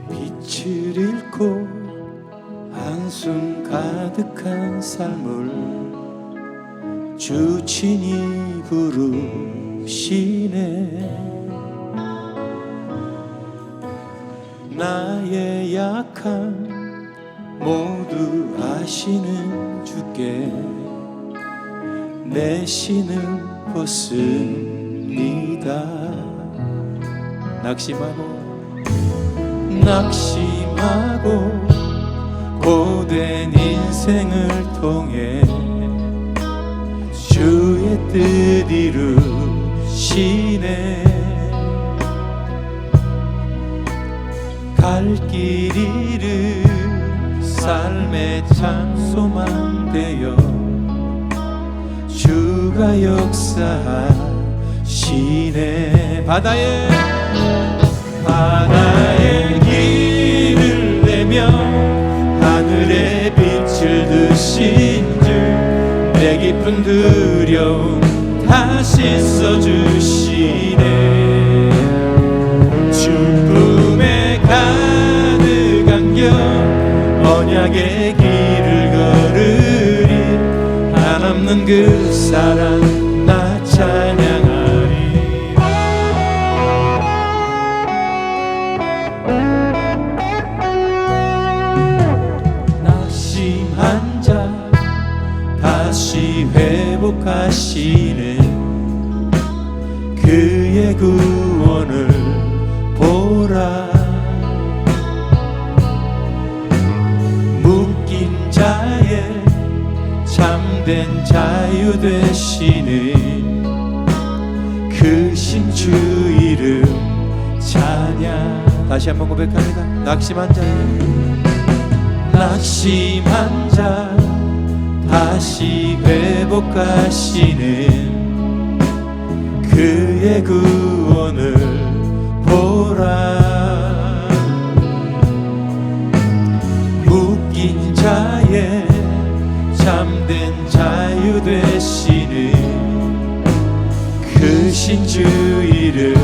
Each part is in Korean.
빛을 잃고 한숨 가득한 삶을 주친이 부르시네. 나의 약함 모두 아시는 주께 내 신을 벗습니다. 낙심하고 고된 인생을 통해 주의 뜻 이루시네. 갈 길 잃은 삶의 장소만 되어 주가 역사하시네. 바다의 길을 내며 하늘에 빛을 드신 주 내 깊은 두려움 다시 써주시네. 기쁨에 가득 안겨 언약의 길을 걸으리. 한없는 그 사랑 나 찬양하리. 낙심한 자 다시 회복하시는 그의 구원을 보라. 묶인 자의 참된 자유 되시는 그 신주 이름 찬양. 다시 한번 고백합니다. 낙심한 자 다시 회복하시는 그의 구원을 보라. 묶인 자의 참된 자유 되시는 그 신주 이름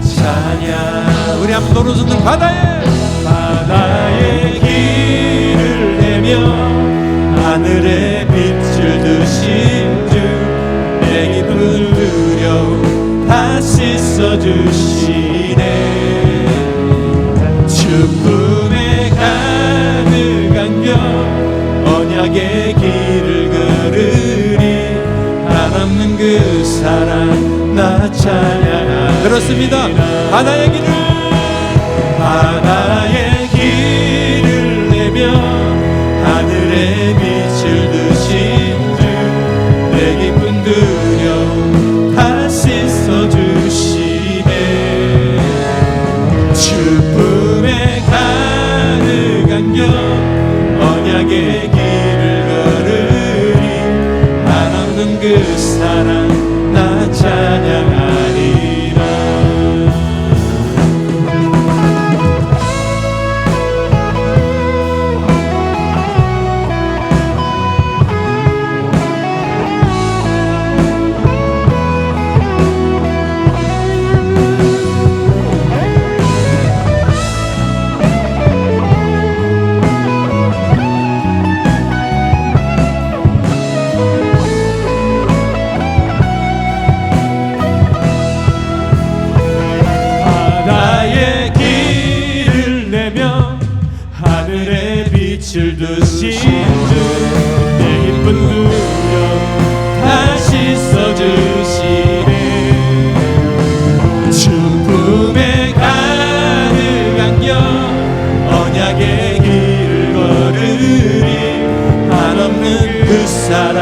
찬양. 우리 한번 노래하는 바다의 길을 내며 하늘에 빛을 드신 주 내 깊은 두려움 다시 써주시네. 기쁨에 가득 안겨 언약의 길을 걸으리. 한없는 그 사랑 나 찬양하리. 그렇습니다. 바다의 길을 내며 하늘에 빛을 드신 주 내 깊은 두려움 다시 써주시네. 기쁨에 가득 안겨 언약의 길을 걸으리. 한없는 그 사랑 나 찬양하리라. 빛을 드신 주 내 깊은 두려움 다시 써주시네. 기쁨에 가득 안겨 언약의 길을 걸으리. 한없는 그 사랑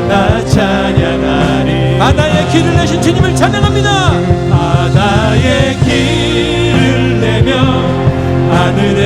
나 찬양하리. 바다의 길을 내신 주님을 찬양합니다. 바다의 길을 내며 하늘에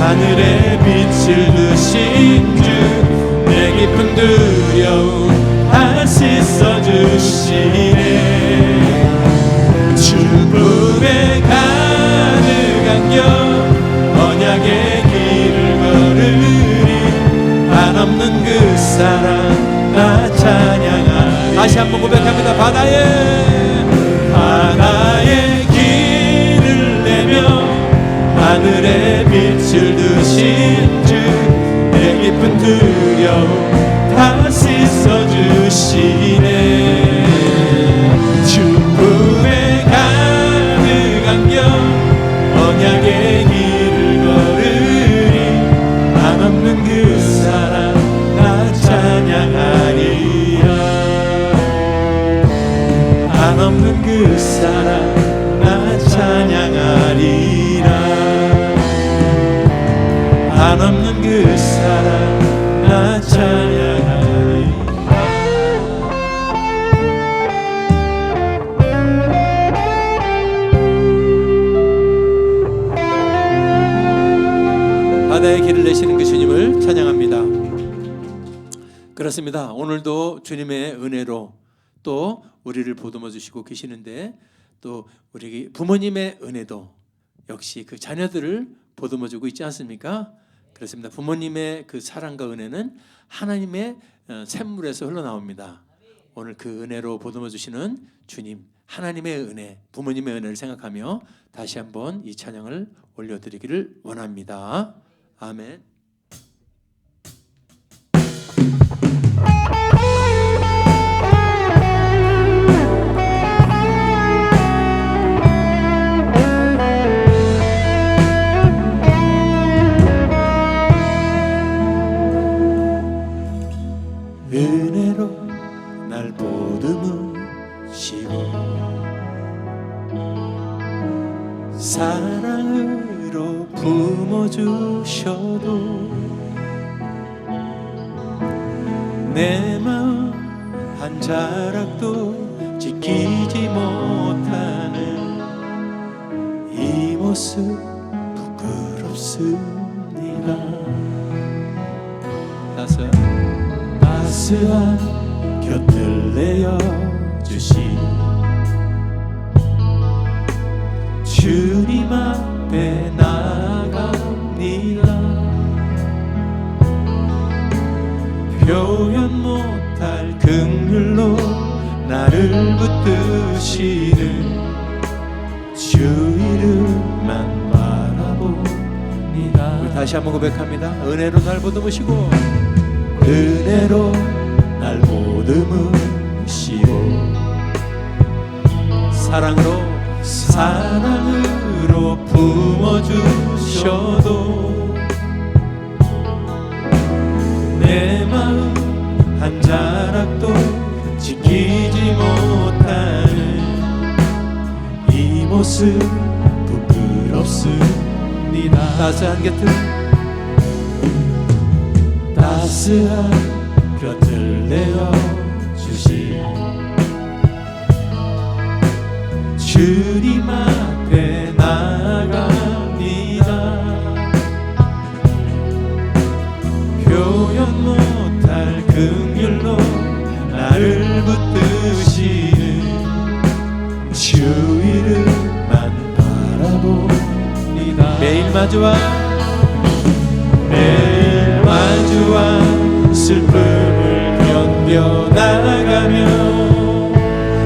하늘의 빛을 드신 주 내 깊은 두려움 다 씻어주시네. 축복에 가득한 겨 언약의 길을 걸으리. 한없는 그 사랑 나 찬양하리. 다시 한번 고백합니다. 바다의 길을 내며 하늘의 빛을 드신 주 내 깊은 두려움 다 씻어주시네. 축복에 가득한 겨 언약의 길을 걸으리. 한없는 그 사랑 나 찬양하리라. 한없는 그 사랑 나 찬양하리라. 한없는 그 사랑 나 찬양하리. 바다의 길을 내시는 그 주님을 찬양합니다. 그렇습니다. 오늘도 주님의 은혜로 또 우리를 보듬어 주시고 계시는데, 또 우리 부모님의 은혜도 역시 그 자녀들을 보듬어 주고 있지 않습니까? 그렇습니다. 부모님의 그 사랑과 은혜는 하나님의 샘물에서 흘러나옵니다. 오늘 그 은혜로 보듬어 주시는 주님, 하나님의 은혜, 부모님의 은혜를 생각하며 다시 한번 이 찬양을 올려드리기를 원합니다. 아멘. 은혜로 날 보듬으시고 사랑으로 품어주셔도 내 마음 한 자락도 지키지 못하는 이 모습 부끄럽습니다. 따스한 곁을 내어주신 주님 앞에 나아갑니다. 표현 못할 긍휼로 나를 붙드시는 주 이름만 바라봅니다. 우리 다시 한번 고백합니다. 은혜로 날 보듬으시고 은혜로 날 보듬으시고 사랑으로 품어주셔도 내 마음 한 자락도 지키지 못하는 이 모습 부끄럽습니다. 따스한 곁을 내어주신 주님 앞에 나아갑니다. 표현 못할 긍휼로 나를 붙드시는 주 이름만 바라봅니다. 매일 마주와 슬픔을 견뎌나가며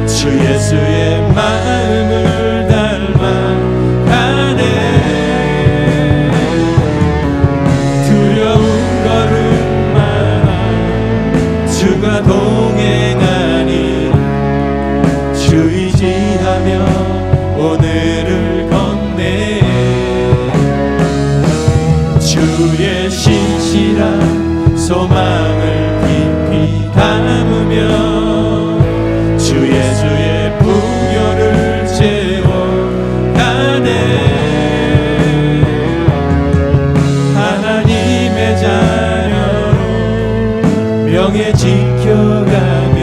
주 예수의 마음을 닮아가네. 두려운 걸음마다 주가 동행하니 주 의지하며 오늘을 건네. 주의 신실한 소망을 깊이 담으며 주 예수의 부요를 채워가네. 하나님의 자녀로 명예 지켜가며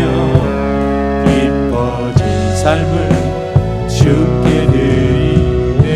기뻐진 삶을 주께 드리네.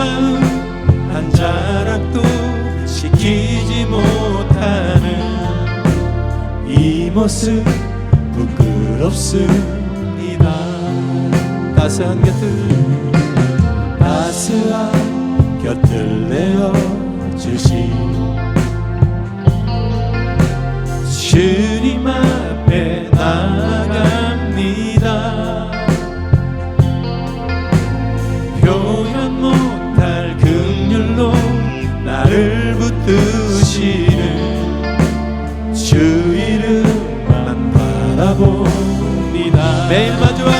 마음 한 자락도 지키지 못하는 이 모습 부끄럽습니다. 따스한 곁을 내어주신 주님 앞에 나아갑니다. 표현 못할 긍휼로 나를 붙드시는 주 이름만 바라봅니다. 매일 마주한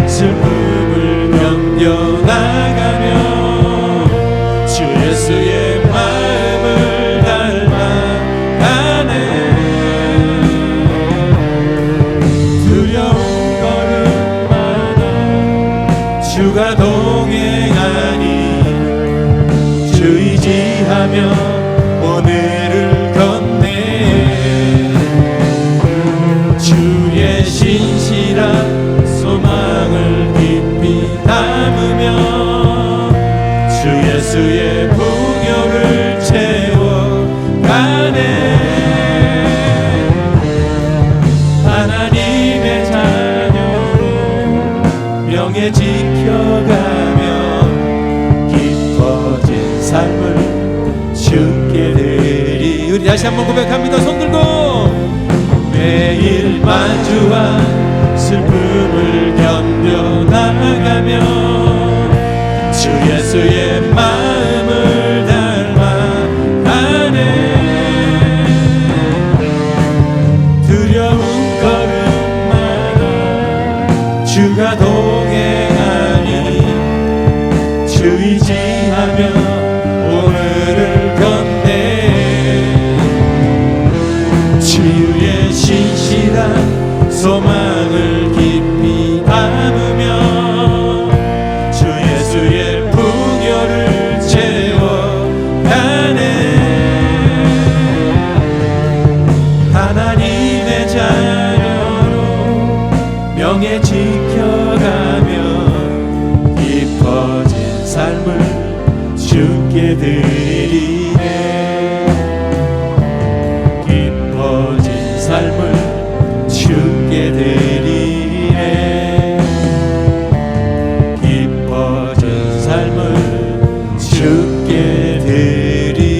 슬픔을 견뎌나가며 주 예수의 마음을 닮아가네. 두려운 걸음마다 주가 동행하니 주 의지하며 오늘을 걷네. 주의 신실한 소망을 깊이 담으며 주 예수의 풍요를 채워가네. 하나님의 자녀로 명예 지켜가며 기뻐진 삶을 주께 드리. 우리 다시 한번 고백합니다. 손 들고 매일 마주한 슬픔을 견뎌나가며 주 예수의 마음을 닮아가네. 두려운 걸음마다 주가 동행하니 주 의지하며 오늘을 걷네. 주의 신실한 소망을 깊이 담으며 주 예수의 풍요를 채워가네. 하나님의 자녀로 명예 지켜가며 깊어진 삶을 주께 드리네. 깊어진 삶을 주께 드리네. 깊어진 삶을 주께 드리네.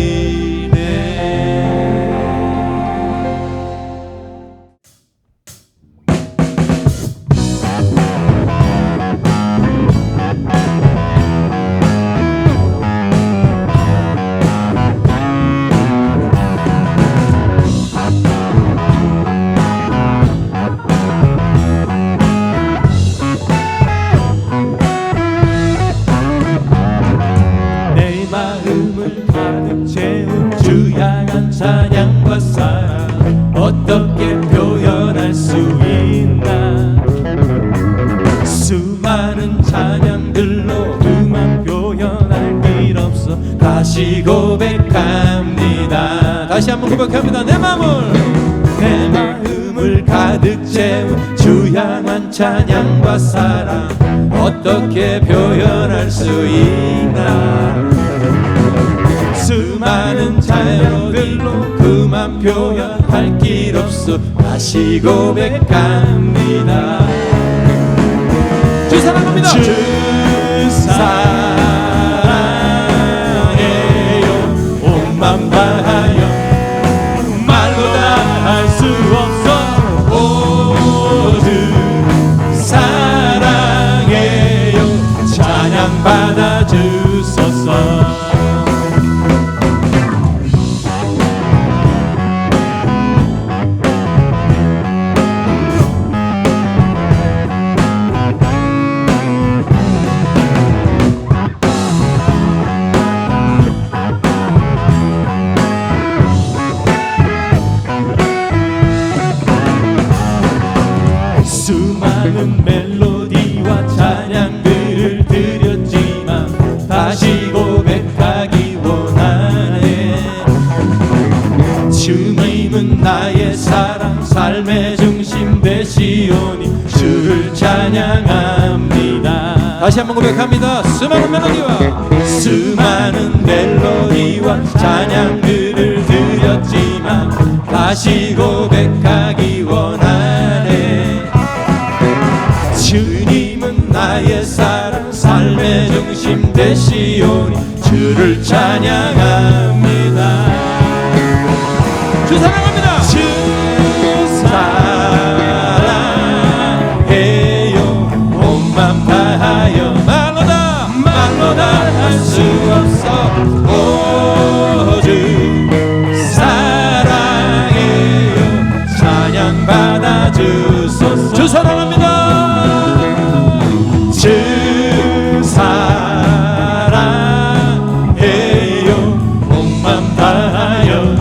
마음을 가득 채운 주 향한 찬양과 사랑 어떻게 표현할 수 있나. 수많은 찬양들로 그만 표현할 길 없어 다시 고백합니다. 다시 한번 고백합니다. 내 마음을 가득 채운 주 향한 찬양과 사랑 어떻게 표현할 수 있나. 수많은 찬양들로 그만 표현할 길 없어 다시 고백합니다. 주 사랑합니다. 주 사랑해요. 온 맘 다하여 말로 다 할 수 없어. 모두 사랑해요. 찬양 받아주소서. 다시 한번 고백합니다. 수많은 멜로디와 찬양들을 드렸지만 다시 고백하기 원하네. 주님은 나의 사랑 삶의 중심 되시오니 주를 찬양합니다. 주 사랑합니다. 주 사랑해요. 온 맘 다하여 말로 다 할 수 없어. 오 주 사랑해요. 찬양 받아 주소서. 주 사랑합니다. 주 사랑해요. 온 맘 다하여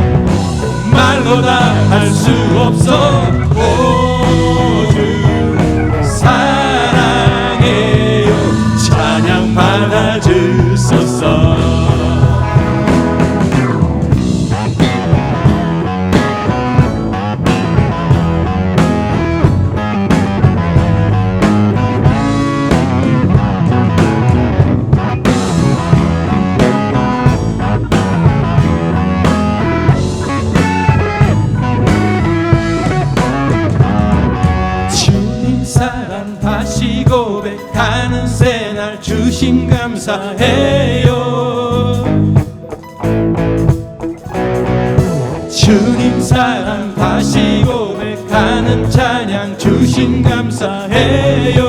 말로 다 할 수 없어. 오 주 사랑해요. 찬양 받아 주소서. 다시 고백하는 새날 주심 감사해요. 주님 사랑 다시 고백하는 찬양 주심 감사해요.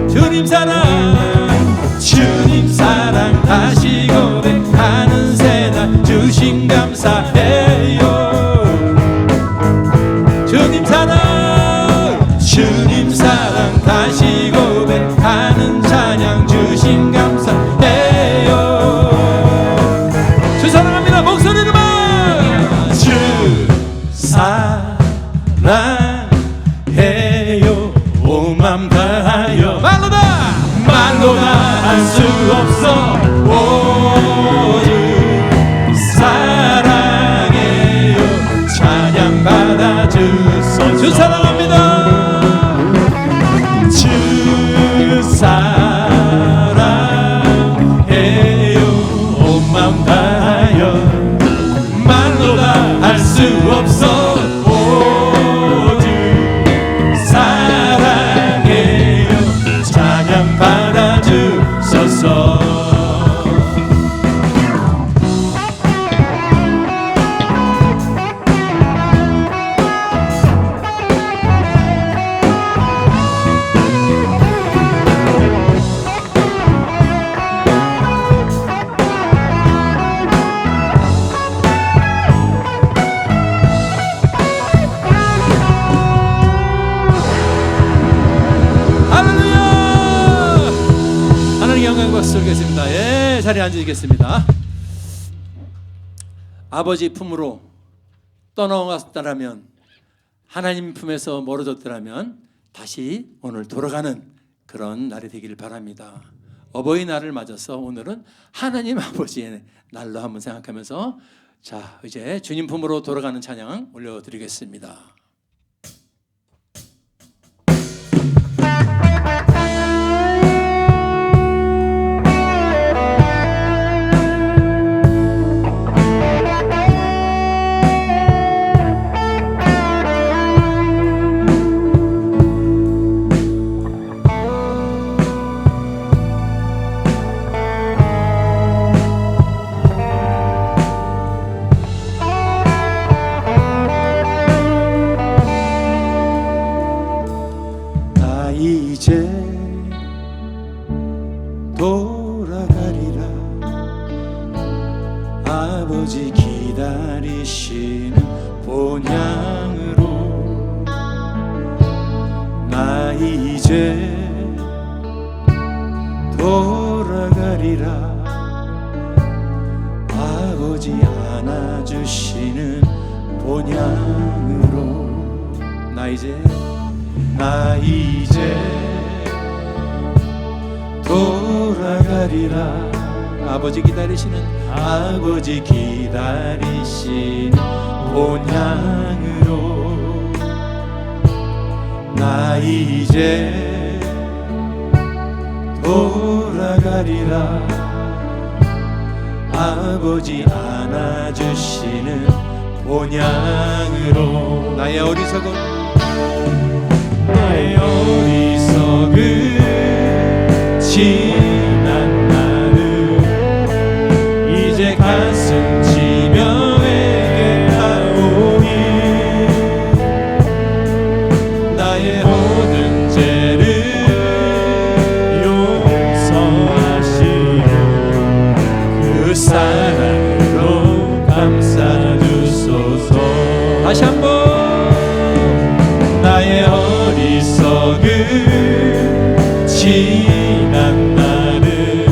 주님 사랑 다시 고백하는 새날 주심 감사해요. 주님 사랑 다시 고백하는 찬양 주신 감사해요. 주 사랑합니다. 목소리로만. 주 사랑해요. 온 맘 다하여 말로 다 할 수 없어. 오 주 사랑해요. 찬양 받아 주소서. 주 사랑합니다. 주 사랑해요. 온 맘 다하여 말로 다 할 수 없어. 오 주 사랑해요. 찬양 받아 주소서. 박수 드리겠습니다. 예, 자리에 앉으시겠습니다. 아버지 품으로 떠나왔다라면, 하나님 품에서 멀어졌더라면 다시 오늘 돌아가는 그런 날이 되기를 바랍니다. 어버이날을 맞아서 오늘은 하나님 아버지의 날로 한번 생각하면서 자, 이제 주님 품으로 돌아가는 찬양 올려드리겠습니다. 이제 돌아가리라. 아버지 기다리시는 본향으로. 나 이제 돌아가리라. 아버지 안아주시는 본향으로. 나 이제 돌아가리라. 아버지 기다리시는 본향으로. 나 이제 돌아가리라. 아버지 안아주시는 본향으로. 나의 어리석은 지난 날을 이제 가슴 치며 회개하오니 나의 모든 죄를 용서하시고 그 사랑으로 감싸주소서. 다시 한번. 나의 어리석은 지난 날을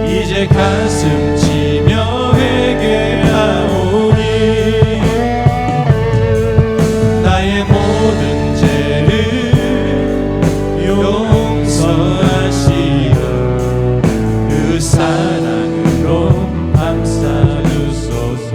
이제 가슴 치며 회개하오니 나의 모든 죄를 용서하시고 그 사랑으로 감싸주소서.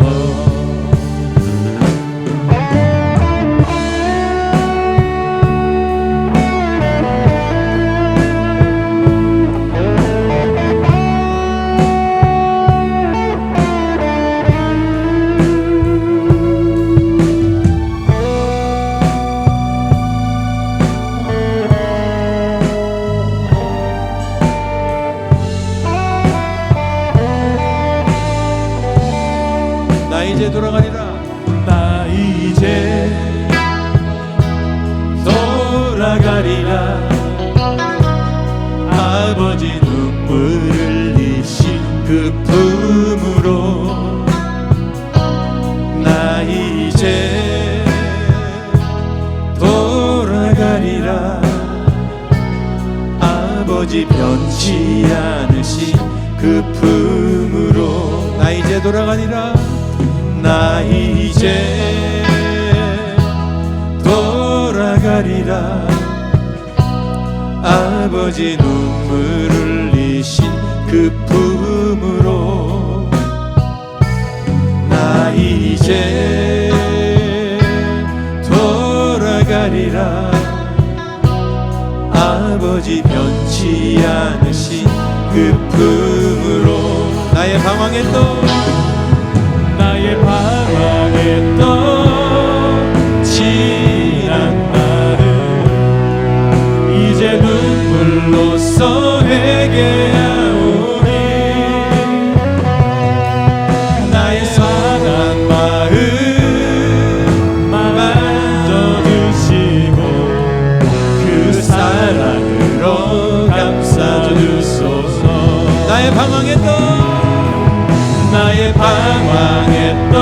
나 이제 돌아가리라. 나 이제 돌아가리라. 아버지 눈물 흘리신 그 품으로 나 이제 돌아가리라. 아버지 변치 않으신 그 품으로 나 이제 돌아가리라. 나 이제 돌아가리라. 아버지 눈물 흘리신 그 품으로 나 이제 돌아가리라. 아버지 변치 않으신 그 품으로 나의 방황했던 지난 날을 이제 눈물로써 회개하오니 나의 상한 마음 만져주시고 그 사랑으로 감싸주소서. 나의 방황했던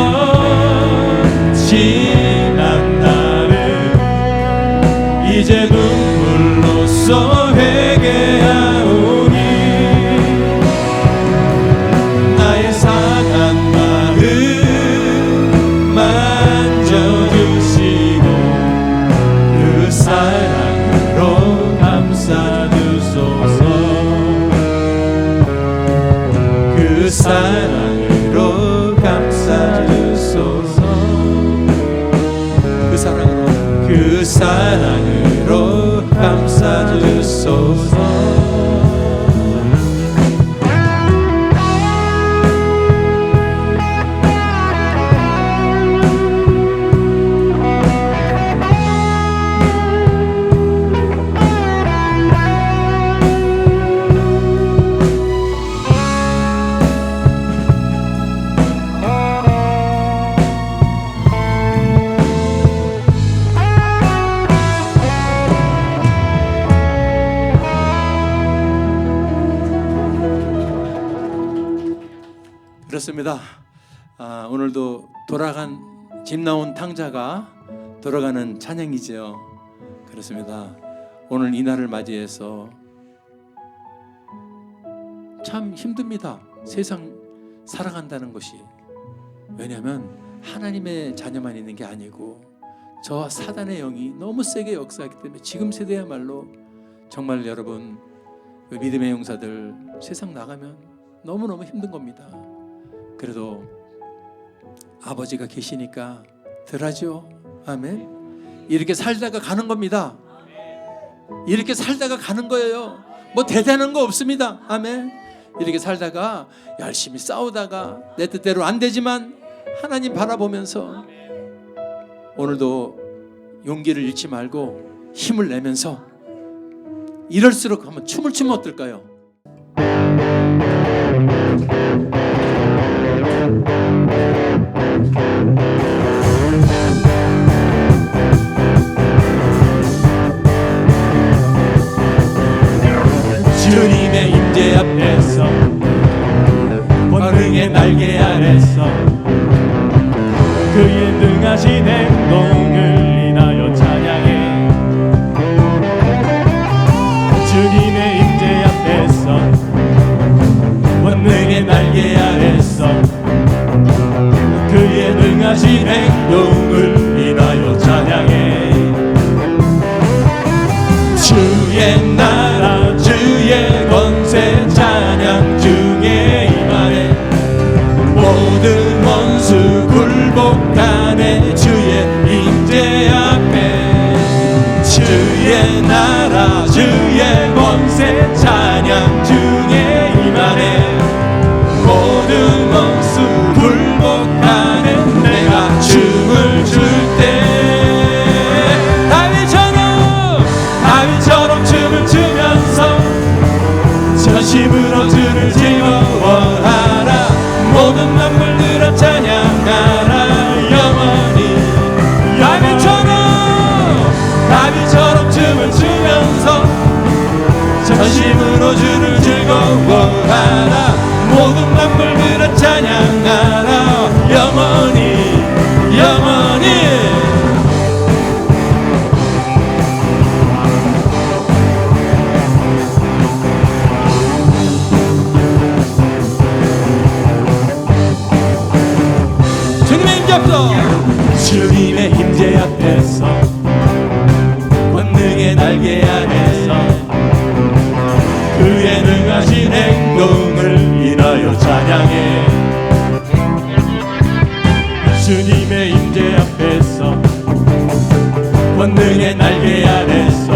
지난 날을 이제 눈물로써 회개하오니 나의 상한 마음 만져주시고 그 사랑으로 감싸주소서. 그 사랑으로 감싸주소서. 그 사랑으로 감싸주소서. 그렇습니다. 오늘도 돌아간 집 나온 탕자가 돌아가는 찬양이죠. 그렇습니다. 오늘 이 날을 맞이해서 참 힘듭니다. 세상 살아간다는 것이. 왜냐하면 하나님의 자녀만 있는 게 아니고 저와 사단의 영이 너무 세게 역사하기 때문에 지금 세대야말로 정말 여러분 믿음의 용사들 세상 나가면 너무너무 힘든 겁니다. 그래도 아버지가 계시니까 덜하죠. 아멘. 이렇게 살다가 가는 겁니다. 이렇게 살다가 가는 거예요. 뭐 대단한 거 없습니다. 아멘. 이렇게 살다가 열심히 싸우다가 내 뜻대로 안 되지만 하나님 바라보면서 오늘도 용기를 잃지 말고 힘을 내면서 이럴수록 한번 춤을 추면 어떨까요? 주님의 임재 앞에서 권능의 날개 아래서 그의 능하신 행동을 인하여 찬양해. 주님의 임재 앞에서 권능의 날개 아래서 그의 능하신 행동을 인하여 찬양해. 주의 나라 주의 권세 찬양 중에 임하네. 모든 원수 굴복하네. 주의 임재 앞에 주의 나라 주의 권세 찬양 중에 임하네. 모든 원수 굴복하네. 내가 춤을 출 때 다윗처럼 춤을 추면서 전심으로 주를 즐거워하라. 모든 만물들아 찬양하라 영원히. 다윗처럼 춤을 추면서 전심으로 주를 즐거워하라. 모든 만물들아 찬양하라 영원히 영원히. 주님의 임재 앞에서 권능의 날개 아래서 그의 능하신 행동을 인하여 찬양해. 주님의 임재 앞에서 권능의 날개 아래서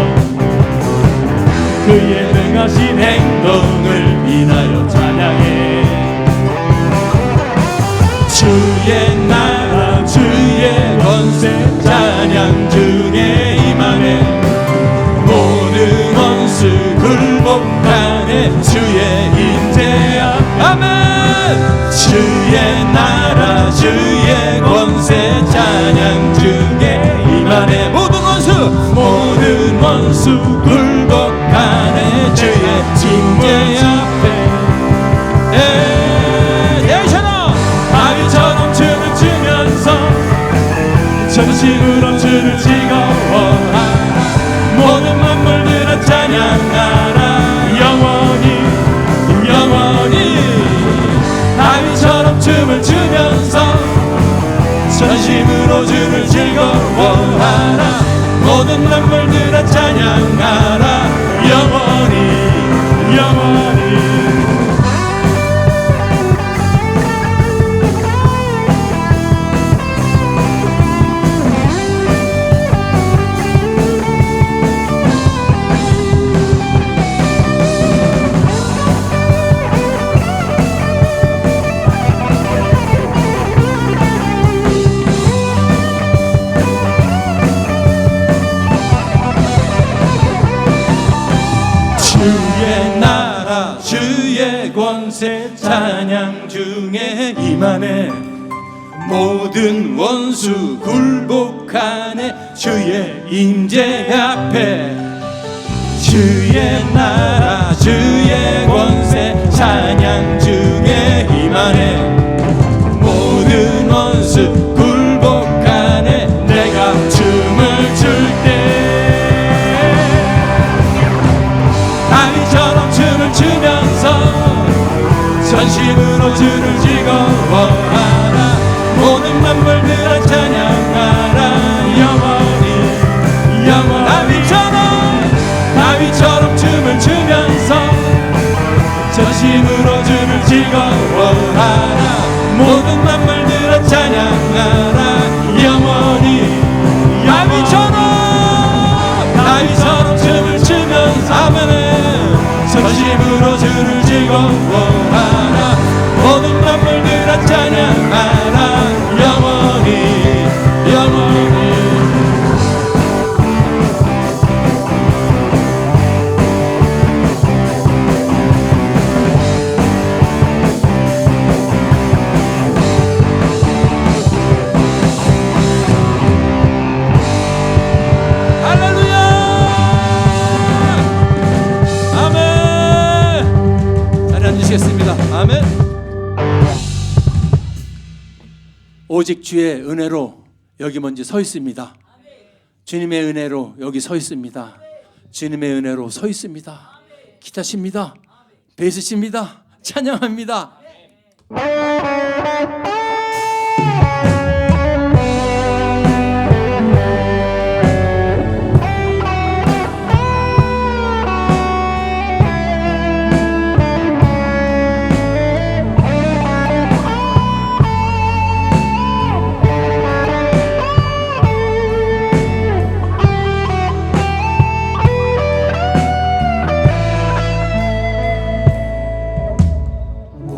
그의 능하신 행동을 인하여 찬양해. 주의 나라 주의 권세 찬양 중에 임하네. 모든 원수 굴복하네. 주의 임재 앞 아멘. 주의 나라 주의 권세 찬양 중에 임하네. 모든 원수 굴복하네. 주의 임재 앞에 다윗처럼 춤을 추면서 전심으로 주를 즐거워하라. 모든 만물들아 찬양하라 영원히 영원히. 다윗처럼 춤을 추면서 전심으로 주를 즐거워하라. 모든 만물들아 찬양하라 영원히 영원히. 주의 나라 주의 권세 찬양 중에 임하네. 모든 원수 굴복하네. 주의 임재 앞에 주의 나라 주의 권세 찬양 중에 임하네. 모든 원수 굴복하네. 내가 춤을 출 때 다윗처럼 춤을 추면서 전심으로 주를 즐거워하라. 모든 만물들아 찬양하라 영원히 영원히. 다윗처럼 춤을 추면서 전심으로 주를 즐거워하라. 모든 만물들아 찬양하라 영원히. 다윗처럼 춤을 추면서 아멘. 즐거워하라 모든 만물들아 찬양하라 영원히 영원히 아멘. 오직 주의 은혜로 여기 먼저 서 있습니다. 주님의 은혜로 여기 서 있습니다. 주님의 은혜로 서 있습니다. 기타십니다. 베이스십니다. 찬양합니다.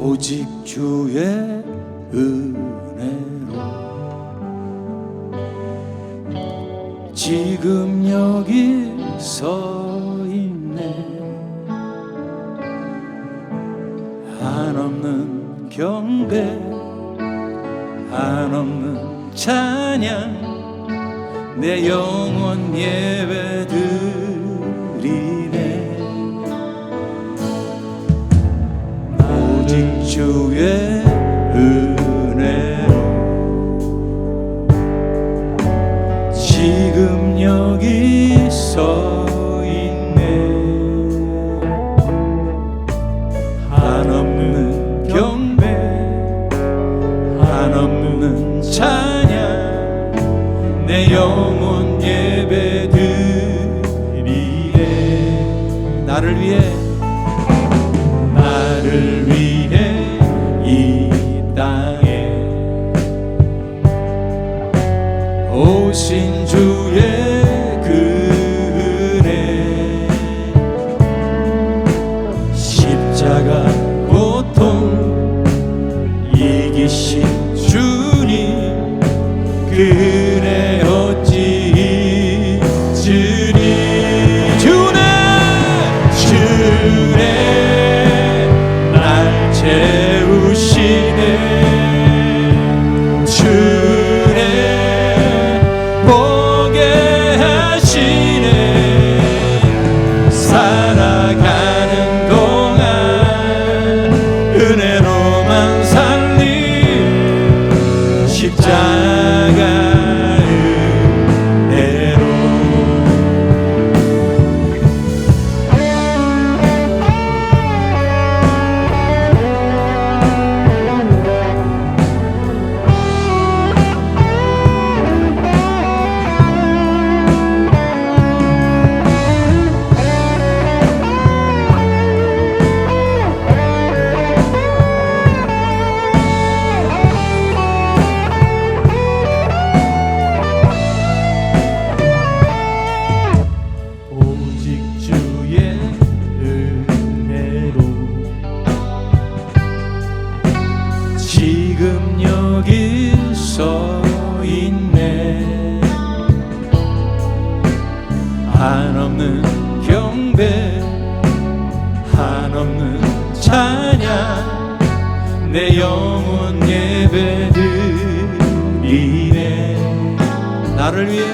오직 주의 은혜로 지금 여기 서 있네. 한없는 경배 한없는 찬양 내 영혼 예배드리네. 오직 주의 은혜로 지금 여기 서 있네. 한없는 경배 한없는 찬양 내 영혼 예배드리네. 나를 위해 이 땅에 오신 주의 그 은혜 십자가 고통 이기신 주님 그 은혜 어찌 잊으리. 주네 채우시네. 주네 보게 하시네. 살아가는 동안 은혜로만 살리 십자가 지금 여기 서 있네. 한없는 경배 한없는 찬양 내 영혼 예배드리네. 나를 위해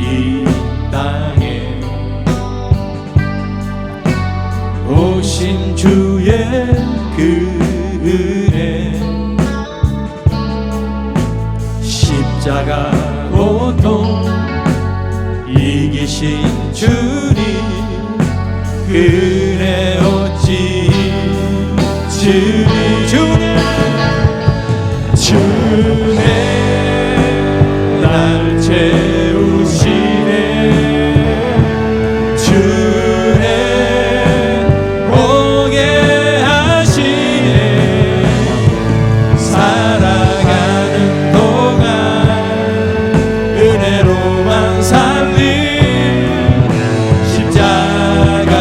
이 땅에 오신 주의 그 은혜 십자가 고통 이기신 주님 그 은혜 어찌 주네 날 채우시네. 주네 보게 하시네. 살아가는 동안 은혜로만 살리 십자가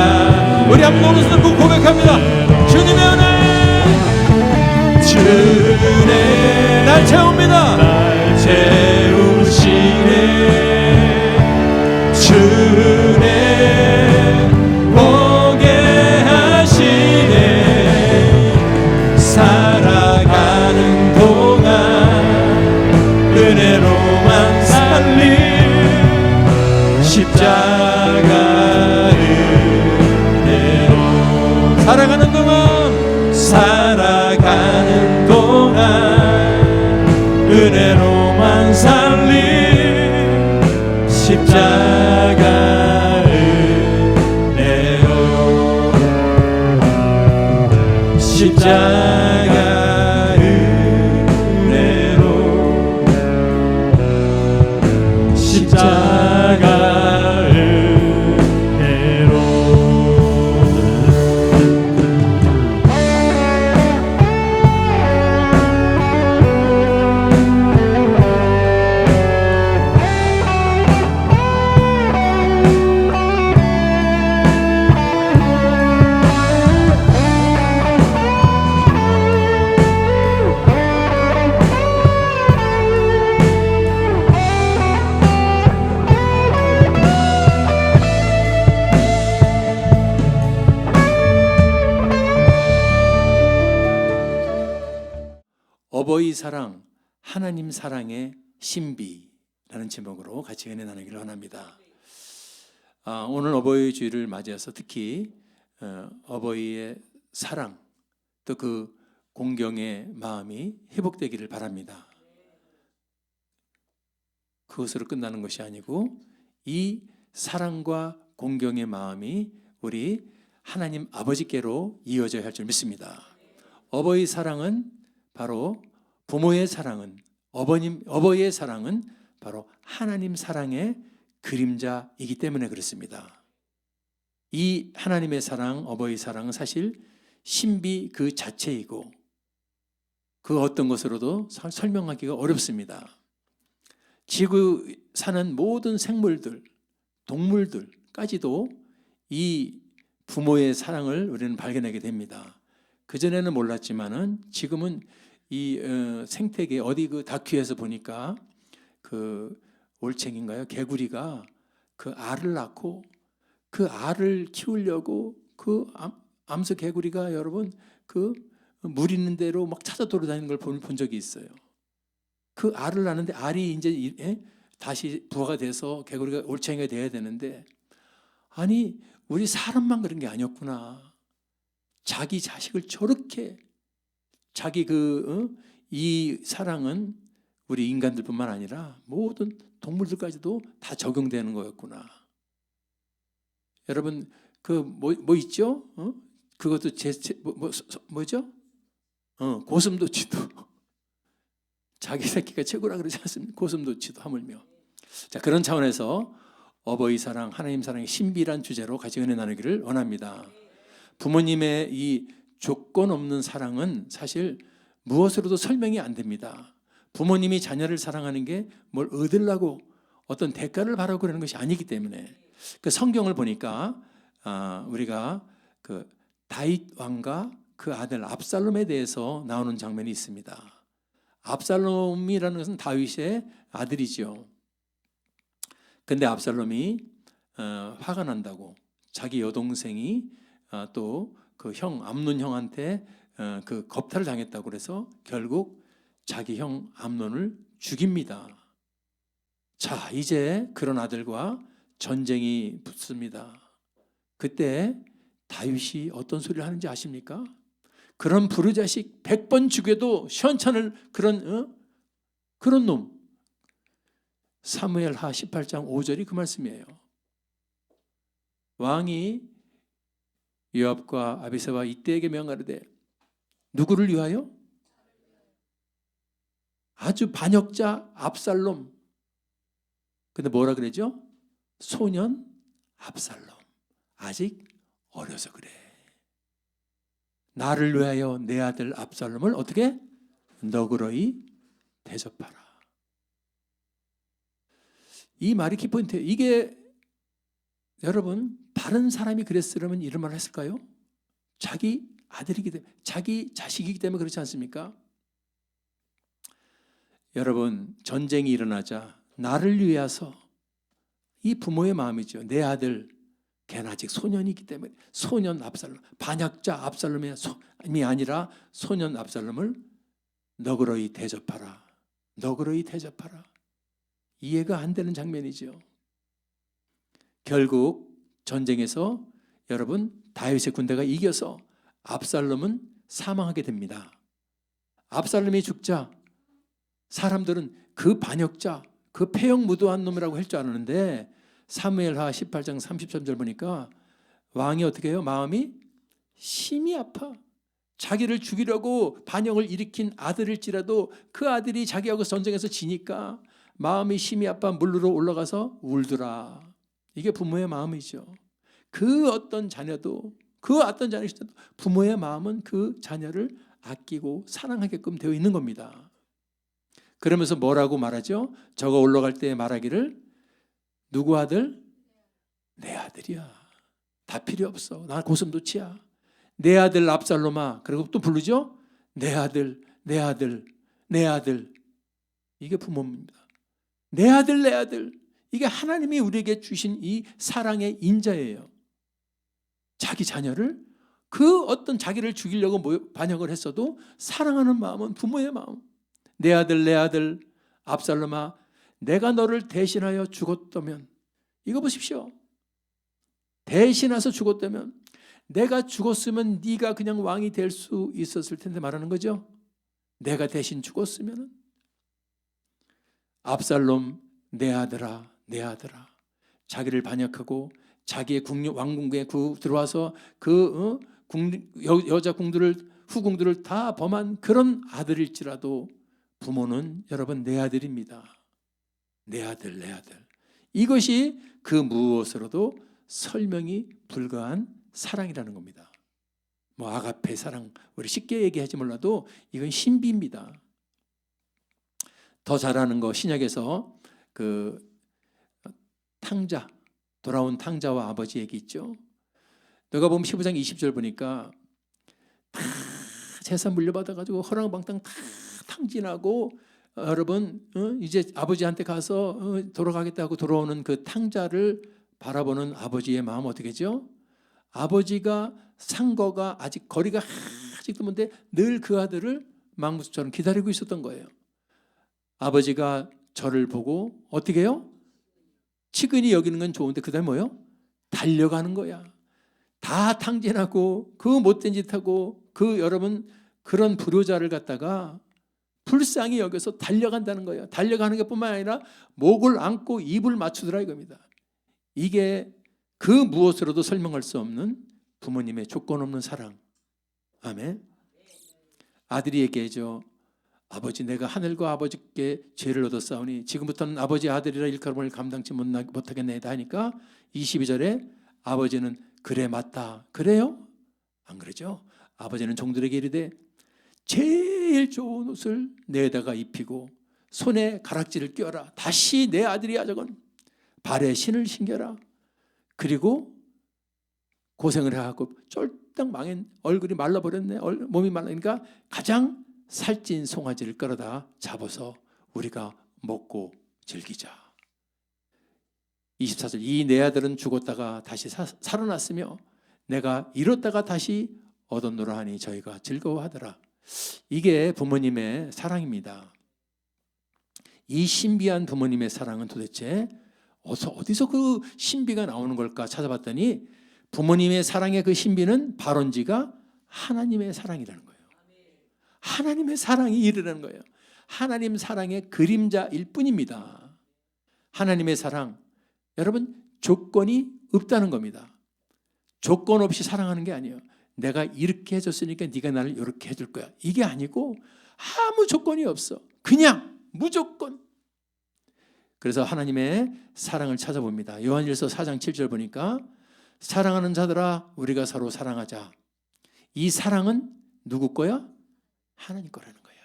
십자가 은혜로 살아가는 동안 은혜로만 살린 십자가 은혜로 십자가 은혜로 십자가 은혜로 어버이 사랑, 하나님 사랑의 신비라는 제목으로 같이 은혜 나누기를 원합니다. 오늘 어버이 주일을 맞이해서 특히 어버이의 사랑 또 그 공경의 마음이 회복되기를 바랍니다. 그것으로 끝나는 것이 아니고 이 사랑과 공경의 마음이 우리 하나님 아버지께로 이어져야 할 줄 믿습니다. 어버이 사랑은 바로 부모의 사랑은 어버이의 사랑은 바로 하나님 사랑의 그림자이기 때문에 그렇습니다. 이 하나님의 사랑, 어버이 사랑은 사실 신비 그 자체이고 그 어떤 것으로도 설명하기가 어렵습니다. 지구 사는 모든 생물들, 동물들까지도 이 부모의 사랑을 우리는 발견하게 됩니다. 그전에는 몰랐지만은 지금은 이 생태계 어디 그 다큐에서 보니까 그 올챙인가요? 개구리가 그 알을 낳고 그 알을 키우려고 그 암수 개구리가 여러분 그 물 있는 대로 막 찾아 돌아다니는 걸 본 적이 있어요. 그 알을 낳는데 알이 이제 다시 부화가 돼서 개구리가 올챙이가 돼야 되는데 아니 우리 사람만 그런 게 아니었구나. 자기 자식을 저렇게 자기 이 사랑은 우리 인간들뿐만 아니라 모든 동물들까지도 다 적용되는 거였구나. 여러분 그 뭐 있죠? 그것도 뭐죠? 고슴도치도 자기 새끼가 최고라 그러지 않습니까? 고슴도치도 하물며. 자, 그런 차원에서 어버이 사랑, 하나님 사랑의 신비란 주제로 같이 은혜 나누기를 원합니다. 부모님의 이 조건 없는 사랑은 사실 무엇으로도 설명이 안 됩니다. 부모님이 자녀를 사랑하는 게 뭘 얻으려고 어떤 대가를 바라고 그러는 것이 아니기 때문에 그 성경을 보니까 우리가 그 다윗 왕과 그 아들 압살롬에 대해서 나오는 장면이 있습니다. 압살롬이라는 것은 다윗의 아들이죠. 근데 압살롬이 화가 난다고 자기 여동생이 또 그 형 암논 형한테 그 겁탈을 당했다고 그래서 결국 자기 형 암논을 죽입니다. 자, 이제 그런 아들과 전쟁이 붙습니다. 그때 다윗이 어떤 소리를 하는지 아십니까? 그런 부르자식 100번 죽여도 시원찮을 그런 놈. 사무엘하 18장 5절이 그 말씀이에요. 왕이 요압과 아비새와 이때에게 명하르되 누구를 위하여? 아주 반역자 압살롬. 근데 뭐라 그러죠? 소년 압살롬. 아직 어려서 그래. 나를 위하여 내 아들 압살롬을 어떻게? 너그러이 대접하라. 이 말이 키포인트예요. 이게 여러분 다른 사람이 그랬으면 이런 말을 했을까요? 자기 아들이기 때문에, 자기 자식이기 때문에 그렇지 않습니까? 여러분 전쟁이 일어나자 나를 위해서 이 부모의 마음이죠. 내 아들 걔는 아직 소년이기 때문에 소년 압살롬, 반역자 압살롬이 아니라 소년 압살롬을 너그러이 대접하라. 너그러이 대접하라. 이해가 안 되는 장면이죠. 결국 전쟁에서 여러분 다윗의 군대가 이겨서 압살롬은 사망하게 됩니다. 압살롬이 죽자 사람들은 그 반역자, 그 패역무도한 놈이라고 할 줄 알았는데 사무엘하 18장 33절 보니까 왕이 어떻게 해요? 마음이 심히 아파. 자기를 죽이려고 반역을 일으킨 아들일지라도 그 아들이 자기하고 전쟁에서 지니까 마음이 심히 아파 물로 올라가서 울더라. 이게 부모의 마음이죠. 그 어떤 자녀도 부모의 마음은 그 자녀를 아끼고 사랑하게끔 되어 있는 겁니다. 그러면서 뭐라고 말하죠? 저거 올라갈 때 말하기를 누구 아들? 내 아들이야. 다 필요 없어. 나 고슴도치야. 내 아들 압살롬아. 그리고 또 부르죠? 내 아들, 내 아들, 내 아들. 이게 부모입니다. 내 아들, 내 아들. 이게 하나님이 우리에게 주신 이 사랑의 인자예요. 자기 자녀를 그 어떤 자기를 죽이려고 반역을 했어도 사랑하는 마음은 부모의 마음. 내 아들, 내 아들, 압살롬아, 내가 너를 대신하여 죽었다면, 이거 보십시오. 대신해서 죽었다면, 내가 죽었으면 네가 그냥 왕이 될 수 있었을 텐데 말하는 거죠. 내가 대신 죽었으면 압살롬, 내 아들아, 내 아들아. 자기를 반역하고 자기의 왕궁에 들어와서 그 여자 궁들을 후궁들을 다 범한 그런 아들일지라도 부모는 여러분 내 아들입니다. 내 아들, 내 아들. 이것이 그 무엇으로도 설명이 불가한 사랑이라는 겁니다. 뭐 아가페 사랑, 우리 쉽게 얘기하지 몰라도 이건 신비입니다. 더 잘하는 거 신약에서 그 탕자, 돌아온 탕자와 아버지 얘기 있죠. 너가 보면 15장 20절 보니까 다 재산 물려받아가지고 허랑방탕 다 탕진하고 여러분 이제 아버지한테 가서 돌아가겠다고 돌아오는 그 탕자를 바라보는 아버지의 마음 어떻게죠? 아버지가 상거가 아직 거리가 아직도 먼데 늘 그 아들을 망부처럼 기다리고 있었던 거예요. 아버지가 저를 보고 어떻게 해요? 치근히 여기는 건 좋은데 그 다음에 뭐예요? 달려가는 거야. 다 탕진하고 그 못된 짓하고 그 여러분 그런 불효자를 갖다가 불쌍히 여겨서 달려간다는 거예요. 달려가는 게 뿐만 아니라 목을 안고 입을 맞추더라 이겁니다. 이게 그 무엇으로도 설명할 수 없는 부모님의 조건 없는 사랑. 아멘. 아들이 얘기하죠. 아버지, 내가 하늘과 아버지께 죄를 얻었사오니 지금부터는 아버지 아들이라 일컬음을 감당치 못하겠나이다 하니까 22절에 아버지는 그래 맞다. 그래요? 안 그러죠? 아버지는 종들에게 이르되 제일 좋은 옷을 내다가 입히고 손에 가락지를 껴라. 다시 내 아들이야 저건. 발에 신을 신겨라. 그리고 고생을 해갖고 쫄딱 망한 얼굴이 말라버렸네. 몸이 말라니까 가장 살찐 송아지를 끌어다 잡아서 우리가 먹고 즐기자. 24절 이 내 아들은 죽었다가 다시 살아났으며 내가 잃었다가 다시 얻었노라 하니 저희가 즐거워하더라. 이게 부모님의 사랑입니다. 이 신비한 부모님의 사랑은 도대체 어디서 그 신비가 나오는 걸까 찾아봤더니 부모님의 사랑의 그 신비는 발원지가 하나님의 사랑이라는 거예요. 하나님의 사랑이 이르는 거예요. 하나님 사랑의 그림자일 뿐입니다. 하나님의 사랑, 여러분 조건이 없다는 겁니다. 조건 없이 사랑하는 게 아니에요. 내가 이렇게 해줬으니까 네가 나를 이렇게 해줄 거야. 이게 아니고 아무 조건이 없어. 그냥 무조건. 그래서 하나님의 사랑을 찾아봅니다. 요한일서 4장 7절 보니까 사랑하는 자들아 우리가 서로 사랑하자. 이 사랑은 누구 거야? 하나님 거라는 거야.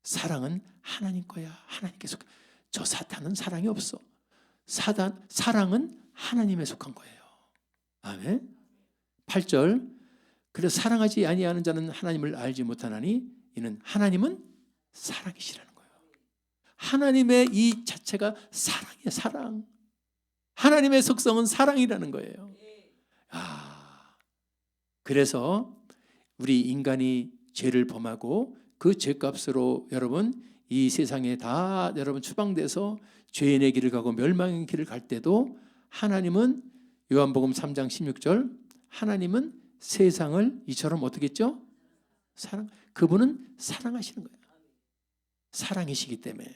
사랑은 하나님 거야. 하나님께 속해. 저 사탄은 사랑이 없어. 사랑은 하나님에 속한 거예요. 아멘. 8절 그래서 사랑하지 아니하는 자는 하나님을 알지 못하나니 이는 하나님은 사랑이시라는 거예요. 하나님의 이 자체가 사랑이에요. 사랑. 하나님의 속성은 사랑이라는 거예요. 그래서 우리 인간이 죄를 범하고 그 죄값으로 여러분 이 세상에 다 여러분 추방돼서 죄인의 길을 가고 멸망의 길을 갈 때도 하나님은 요한복음 3장 16절 하나님은 세상을 이처럼 어떻게 했죠? 그분은 사랑하시는 거예요. 사랑이시기 때문에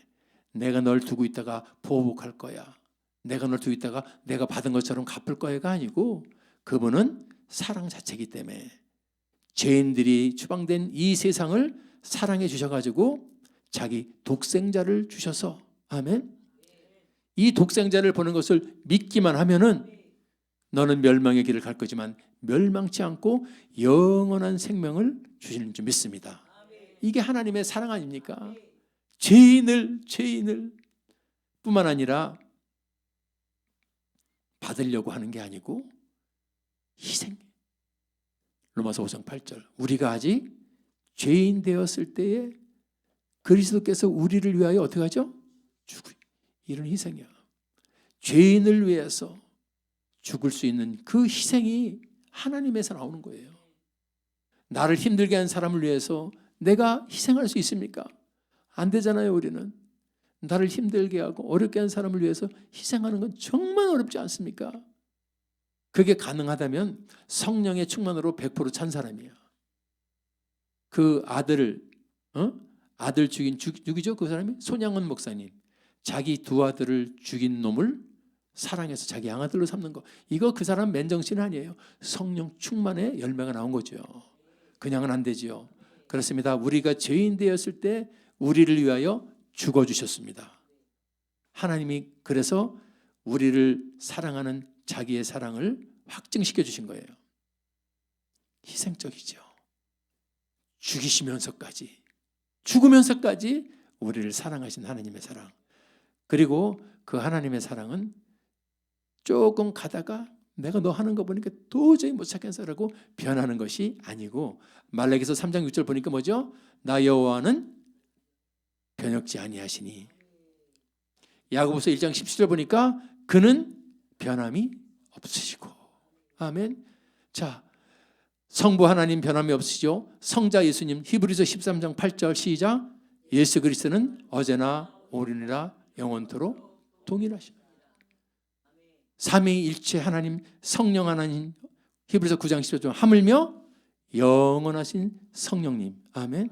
내가 널 두고 있다가 보복할 거야. 내가 널 두고 있다가 내가 받은 것처럼 갚을 거야가 아니고 그분은 사랑 자체이기 때문에 죄인들이 추방된 이 세상을 사랑해 주셔가지고 자기 독생자를 주셔서 아멘. 이 독생자를 보는 것을 믿기만 하면은 너는 멸망의 길을 갈 거지만 멸망치 않고 영원한 생명을 주시는 줄 믿습니다. 이게 하나님의 사랑 아닙니까? 죄인을 뿐만 아니라 받으려고 하는 게 아니고 희생. 로마서 5장 8절 우리가 아직 죄인 되었을 때에 그리스도께서 우리를 위하여 어떻게 하죠? 이런 희생이야. 죄인을 위해서 죽을 수 있는 그 희생이 하나님에서 나오는 거예요. 나를 힘들게 한 사람을 위해서 내가 희생할 수 있습니까? 안 되잖아요. 우리는 나를 힘들게 하고 어렵게 한 사람을 위해서 희생하는 건 정말 어렵지 않습니까? 그게 가능하다면 성령의 충만으로 100% 찬 사람이야. 그 아들 죽인 누구죠? 그 사람이 손양원 목사님. 자기 두 아들을 죽인 놈을 사랑해서 자기 양아들로 삼는 거. 이거 그 사람 맨정신 아니에요. 성령 충만의 열매가 나온 거죠. 그냥은 안 되지요. 그렇습니다. 우리가 죄인 되었을 때 우리를 위하여 죽어주셨습니다. 하나님이 그래서 우리를 사랑하는 자기의 사랑을 확증시켜 주신 거예요. 희생적이죠. 죽으면서까지 우리를 사랑하신 하나님의 사랑. 그리고 그 하나님의 사랑은 조금 가다가 내가 너 하는 거 보니까 도저히 못 찾겠어라고 변하는 것이 아니고 말라기서 3장 6절 보니까 뭐죠? 나 여호와는 변혁지 아니하시니. 야고보서 1장 17절 보니까 그는 변함이 없으시고. 아멘. 자, 성부 하나님 변함이 없으시죠. 성자 예수님 히브리서 13장 8절 시작. 예수 그리스도는 어제나 오늘이나 영원토록 동일하시오. 삼위일체 하나님 성령 하나님 히브리서 9장 10절 하물며 영원하신 성령님. 아멘.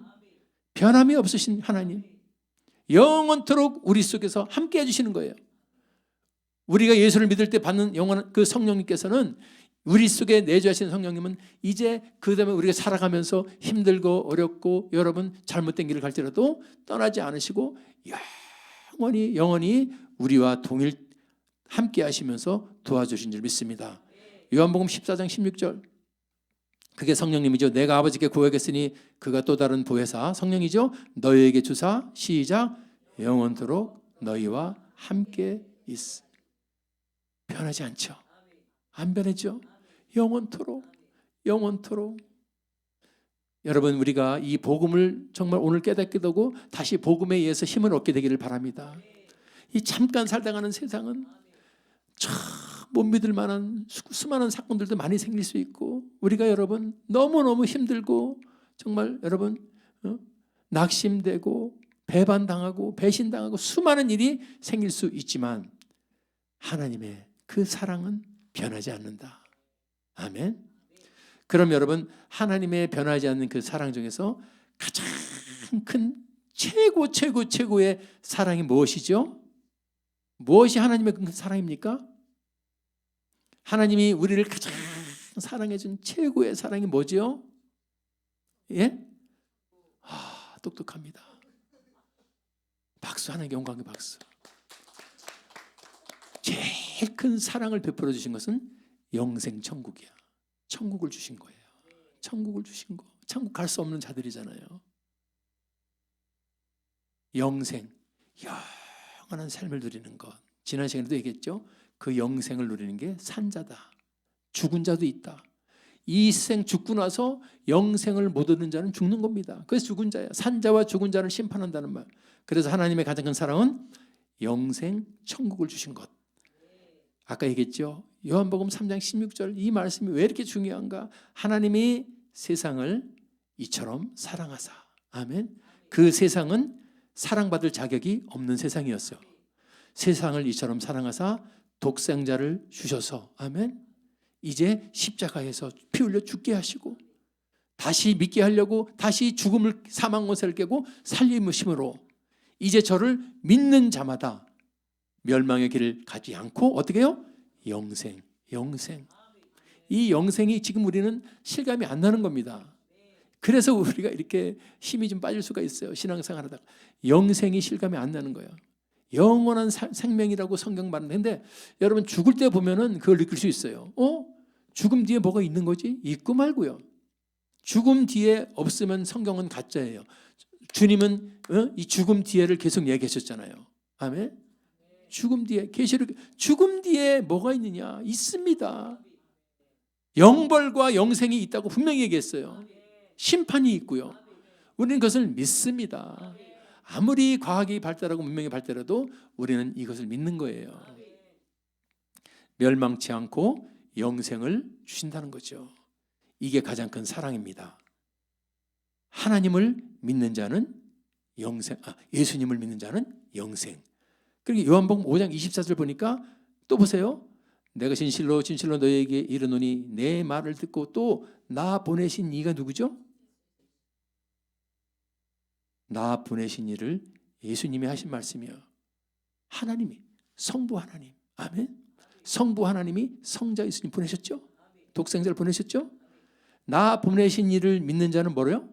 변함이 없으신 하나님 영원토록 우리 속에서 함께 해주시는 거예요. 우리가 예수를 믿을 때 받는 영원한 그 성령님께서는 우리 속에 내주하시는 성령님은 이제 그 다음에 우리가 살아가면서 힘들고 어렵고 여러분 잘못된 길을 갈지라도 떠나지 않으시고 영원히 우리와 함께 하시면서 도와주신 줄 믿습니다. 요한복음 14장 16절 그게 성령님이죠. 내가 아버지께 구하겠으니 그가 또 다른 보혜사 성령이죠. 너희에게 주사 시작 영원토록 너희와 함께 있으. 변하지 않죠. 안 변했죠. 영원토록. 여러분 우리가 이 복음을 정말 오늘 깨닫게 되고 다시 복음에 의해서 힘을 얻게 되기를 바랍니다. 이 잠깐 살다가는 세상은 참 못 믿을 만한 수많은 사건들도 많이 생길 수 있고 우리가 여러분 너무너무 힘들고 정말 여러분 낙심되고 배반당하고 배신당하고 수많은 일이 생길 수 있지만 하나님의 그 사랑은 변하지 않는다. 아멘. 그럼 여러분 사람의 변하지 않는 그 사랑 중에서 가장 큰 최고의 사랑이 무엇이죠? 무엇이 하나님의 그 사랑입니까? 하나님이 우리를 가장 사랑해준 최고의 사랑이 뭐죠? 예? 똑똑합니다. 박수. 하나님께 영광의 박수. 제일 큰 사랑을 베풀어 주신 것은 영생 천국이야. 천국을 주신 거예요. 천국을 주신 거. 천국 갈 수 없는 자들이잖아요. 영생, 영원한 삶을 누리는 것. 지난 시간에도 얘기했죠. 그 영생을 누리는 게 산자다. 죽은 자도 있다. 이 생 죽고 나서 영생을 못 얻는 자는 죽는 겁니다. 그래서 죽은 자야. 산자와 죽은 자를 심판한다는 말. 그래서 하나님의 가장 큰 사랑은 영생 천국을 주신 것. 아까 얘기했죠. 요한복음 3장 16절 이 말씀이 왜 이렇게 중요한가? 하나님이 세상을 이처럼 사랑하사. 아멘. 그 세상은 사랑받을 자격이 없는 세상이었어요. 세상을 이처럼 사랑하사 독생자를 주셔서 아멘. 이제 십자가에서 피 흘려 죽게 하시고 다시 믿게 하려고 다시 죽음을 사망 권세를 깨고 살림으심으로 이제 저를 믿는 자마다 멸망의 길을 가지 않고 어떻게 해요? 영생. 이 영생이 지금 우리는 실감이 안 나는 겁니다. 그래서 우리가 이렇게 힘이 좀 빠질 수가 있어요. 신앙생활 하다가 영생이 실감이 안 나는 거예요. 영원한 생명이라고 성경 말하는데 여러분 죽을 때 보면은 그걸 느낄 수 있어요. 죽음 뒤에 뭐가 있는 거지? 있고 말고요. 죽음 뒤에 없으면 성경은 가짜예요. 주님은 이 죽음 뒤에를 계속 얘기하셨잖아요. 아멘. 죽음 뒤에 계시록 죽음 뒤에 뭐가 있느냐? 있습니다. 영벌과 영생이 있다고 분명히 얘기했어요. 심판이 있고요. 우리는 그것을 믿습니다. 아무리 과학이 발달하고 문명이 발달해도 우리는 이것을 믿는 거예요. 멸망치 않고 영생을 주신다는 거죠. 이게 가장 큰 사랑입니다. 하나님을 믿는 자는 영생, 예수님을 믿는 자는 영생. 그리고 요한복음 5장 24절 보니까 또 보세요. 내가 진실로 너희에게 이르노니 내 말을 듣고 또 나 보내신 이가 누구죠? 나 보내신 이를 예수님이 하신 말씀이요. 하나님이 성부 하나님. 아멘. 성부 하나님이 성자 예수님 보내셨죠? 독생자를 보내셨죠? 나 보내신 이를 믿는 자는 뭐래요?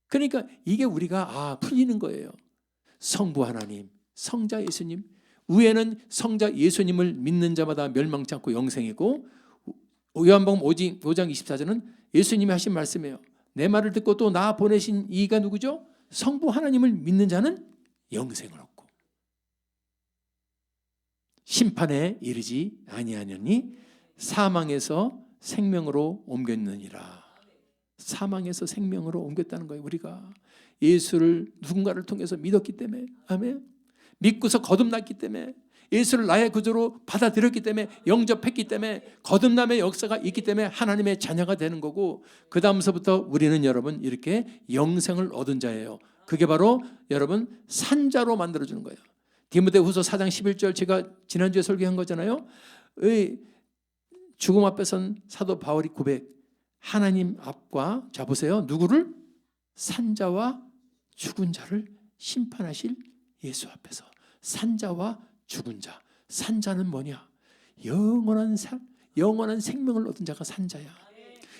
그러니까 이게 우리가 풀리는 거예요. 성부 하나님, 성자 예수님. 위에는 성자 예수님을 믿는 자마다 멸망치 않고 영생이고 요한복음 5장 24절은 예수님이 하신 말씀이에요. 내 말을 듣고 또 나 보내신 이가 누구죠? 성부 하나님을 믿는 자는 영생을 얻고 심판에 이르지 아니하느니 사망에서 생명으로 옮겼느니라. 사망에서 생명으로 옮겼다는 거예요. 우리가 예수를 누군가를 통해서 믿었기 때문에 아멘. 믿고서 거듭났기 때문에 예수를 나의 구주로 받아들였기 때문에 영접했기 때문에 거듭남의 역사가 있기 때문에 하나님의 자녀가 되는 거고 그 다음서부터 우리는 여러분 이렇게 영생을 얻은 자예요. 그게 바로 여러분 산자로 만들어주는 거예요. 디모데후서 4장 11절 제가 지난주에 설교한 거잖아요. 죽음 앞에 선 사도 바울이 고백. 하나님 앞과 자 보세요. 누구를? 산자와 죽은 자를 심판하실 예수 앞에서 산자와 죽은 자. 산자는 뭐냐? 영원한 생명을 얻은 자가 산자야.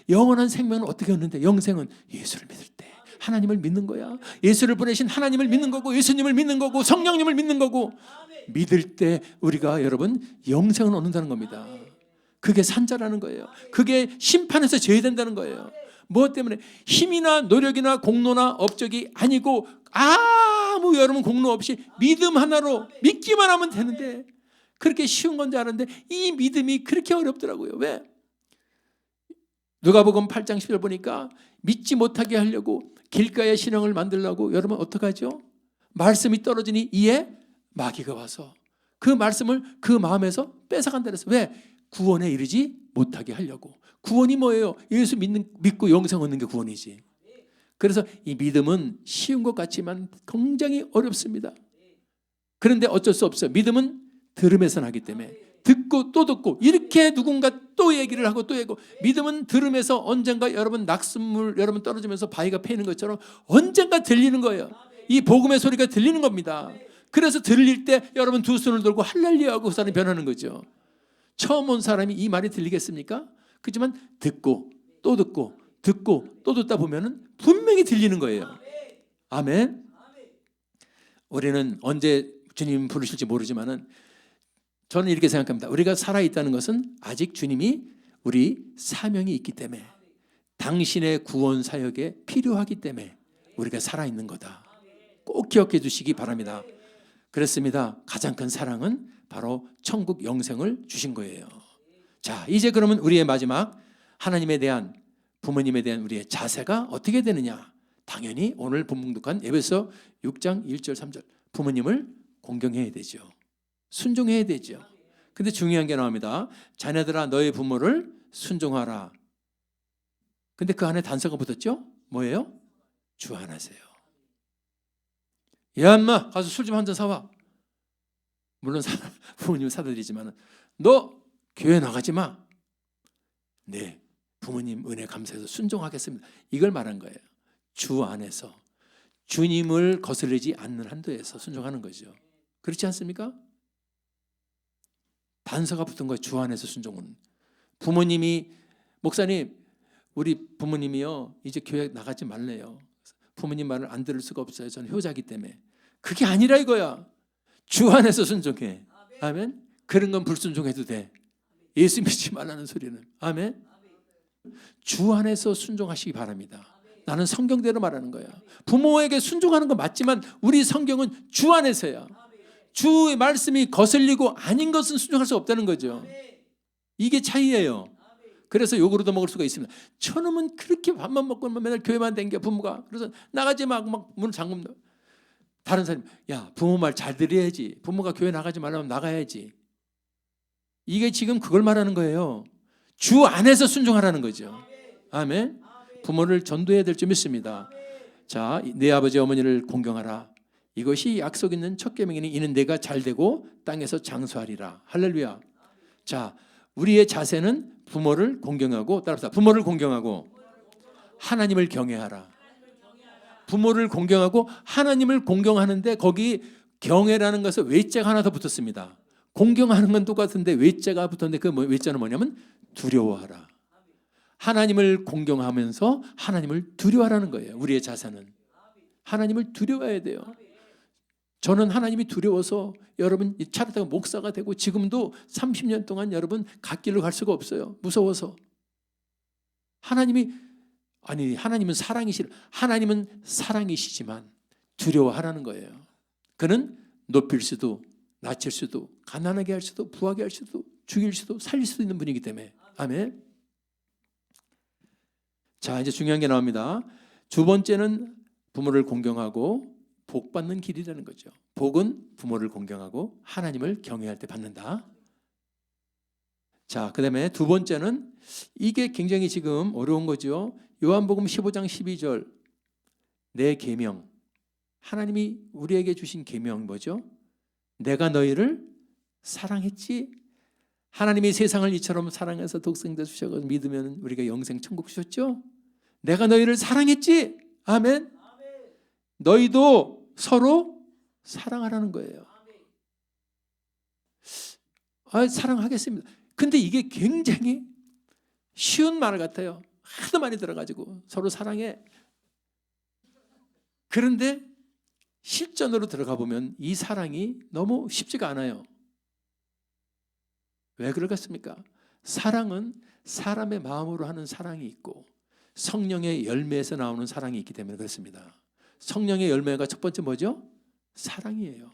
영원한 생명은 어떻게 얻는데? 영생은 예수를 믿을 때 하나님을 믿는 거야. 예수를 보내신 하나님을 믿는 거고 예수님을 믿는 거고 성령님을 믿는 거고 믿을 때 우리가 여러분 영생을 얻는다는 겁니다. 그게 산자라는 거예요. 그게 심판에서 제외된다는 거예요. 무엇 때문에? 힘이나 노력이나 공로나 업적이 아니고 아무 여러분 공로 없이 믿음 하나로 믿기만 하면 되는데 그렇게 쉬운 건 줄 아는데 이 믿음이 그렇게 어렵더라고요. 왜? 누가복음 8장 10절 보니까 믿지 못하게 하려고 길가에 신앙을 만들려고 여러분 어떡하죠? 말씀이 떨어지니 이에 마귀가 와서 그 말씀을 그 마음에서 뺏어간다 그랬어요. 왜? 구원에 이르지 못하게 하려고. 구원이 뭐예요? 예수 믿고 영생 얻는 게 구원이지. 그래서 이 믿음은 쉬운 것 같지만 굉장히 어렵습니다. 그런데 어쩔 수 없어요. 믿음은 들음에서 나기 때문에 듣고 또 듣고 이렇게 누군가 또 얘기를 하고 또 얘기하고 믿음은 들음에서 언젠가 여러분 낙숫물 여러분 떨어지면서 바위가 패이는 것처럼 언젠가 들리는 거예요. 이 복음의 소리가 들리는 겁니다. 그래서 들릴 때 여러분 두 손을 들고 할렐루야하고 그 사람이 변하는 거죠. 처음 온 사람이 이 말이 들리겠습니까? 그렇지만 듣고 또 듣고 듣고 또 듣다 보면은 분명히 들리는 거예요. 아멘. 우리는 언제 주님 부르실지 모르지만은 저는 이렇게 생각합니다. 우리가 살아있다는 것은 아직 주님이 우리 사명이 있기 때문에 당신의 구원 사역에 필요하기 때문에 우리가 살아있는 거다. 꼭 기억해 주시기 바랍니다. 그렇습니다. 가장 큰 사랑은 바로 천국 영생을 주신 거예요. 자, 이제 그러면 우리의 마지막 하나님에 대한 부모님에 대한 우리의 자세가 어떻게 되느냐? 당연히 오늘 본문독한 에베소 6장 1절 3절 부모님을 공경해야 되죠. 순종해야 되죠. 근데 중요한 게 나옵니다. 자녀들아 너의 부모를 순종하라. 근데 그 안에 단서가 붙었죠? 뭐예요? 주안하세요. 야 인마 가서 술 좀 한 잔 사와. 물론 부모님 사드리지만 너 교회 나가지 마. 네, 부모님 은혜 감사해서 순종하겠습니다. 이걸 말한 거예요. 주 안에서 주님을 거스르지 않는 한도에서 순종하는 거죠. 그렇지 않습니까? 단서가 붙은 거예요. 주 안에서 순종은. 부모님이 목사님 우리 부모님이요 이제 교회 나가지 말래요. 부모님 말을 안 들을 수가 없어요. 저는 효자기 때문에. 그게 아니라 이거야. 주 안에서 순종해. 아멘. 그런 건 불순종해도 돼. 예수 믿지 말라는 소리는. 아멘. 주 안에서 순종하시기 바랍니다. 나는 성경대로 말하는 거야. 부모에게 순종하는 건 맞지만 우리 성경은 주 안에서야. 주의 말씀이 거슬리고 아닌 것은 순종할 수 없다는 거죠. 이게 차이예요. 그래서 욕으로도 먹을 수가 있습니다. 저놈은 그렇게 밥만 먹고 맨날 교회만 댕겨 부모가. 그래서 나가지 막 문 잠금다. 다른 사람이 야 부모 말 잘 들어야지. 부모가 교회 나가지 말라면 나가야지. 이게 지금 그걸 말하는 거예요. 주 안에서 순종하라는 거죠. 아멘. 부모를 전도해야 될 줄 믿습니다. 자, 내 아버지 어머니를 공경하라. 이것이 약속 있는 첫 계명이니 이는 내가 잘되고 땅에서 장수하리라. 할렐루야. 자, 우리의 자세는 부모를 공경하고 따라서 부모를 공경하고 하나님을 경외하라. 부모를 공경하고 하나님을 공경하는데 거기 경외라는 것은 외자가 하나 더 붙었습니다. 공경하는 건 똑같은데 외자가 붙었는데 그 외자는 뭐냐면 두려워하라. 하나님을 공경하면서 하나님을 두려워하라는 거예요. 우리의 자세는 하나님을 두려워해야 돼요. 저는 하나님이 두려워서 여러분 차를 타고 목사가 되고 지금도 30년 동안 여러분 갓길로 갈 수가 없어요. 무서워서. 하나님은 하나님은 사랑이시지만 두려워하라는 거예요. 그는 높일 수도 낮출 수도 가난하게 할 수도 부하게 할 수도 죽일 수도 살릴 수도 있는 분이기 때문에. 아멘. 자, 이제 중요한 게 나옵니다. 두 번째는 부모를 공경하고 복 받는 길이라는 거죠. 복은 부모를 공경하고 하나님을 경외할 때 받는다. 자, 그다음에 두 번째는 이게 굉장히 지금 어려운 거죠. 요한복음 15장 12절 내 계명. 하나님이 우리에게 주신 계명이 뭐죠? 내가 너희를 사랑했지. 하나님이 세상을 이처럼 사랑해서 독생자 주셔서 믿으면 우리가 영생 천국 주셨죠? 내가 너희를 사랑했지. 아멘. 너희도 서로 사랑하라는 거예요. 사랑하겠습니다. 근데 이게 굉장히 쉬운 말 같아요. 하도 많이 들어가지고 서로 사랑해. 그런데 실전으로 들어가 보면 이 사랑이 너무 쉽지가 않아요. 왜 그러겠습니까? 사랑은 사람의 마음으로 하는 사랑이 있고 성령의 열매에서 나오는 사랑이 있기 때문에 그렇습니다. 성령의 열매가 첫 번째 뭐죠? 사랑이에요.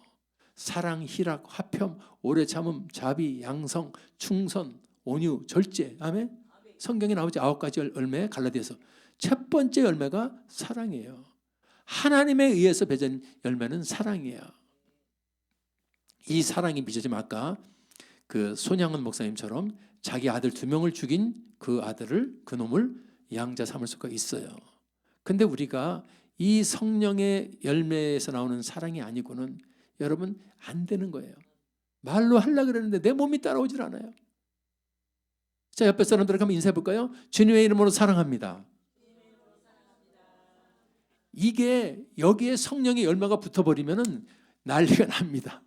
사랑, 희락, 화평, 오래 참음, 자비, 양성, 충선, 온유, 절제. 아멘. 성경에 나오지 9가지 열매 갈라디아서 첫 번째 열매가 사랑이에요. 하나님에 의해서 맺은 열매는 사랑이에요. 이 사랑이 빚어지면 아까 그 손양은 목사님처럼 자기 아들 2명을 죽인 그놈을 양자 삼을 수가 있어요. 근데 우리가 이 성령의 열매에서 나오는 사랑이 아니고는 여러분 안 되는 거예요. 말로 하려고 그러는데 내 몸이 따라오질 않아요. 자, 옆에 사람들 한번 인사해 볼까요? 주님의 이름으로 사랑합니다. 이게 여기에 성령의 열매가 붙어버리면 난리가 납니다.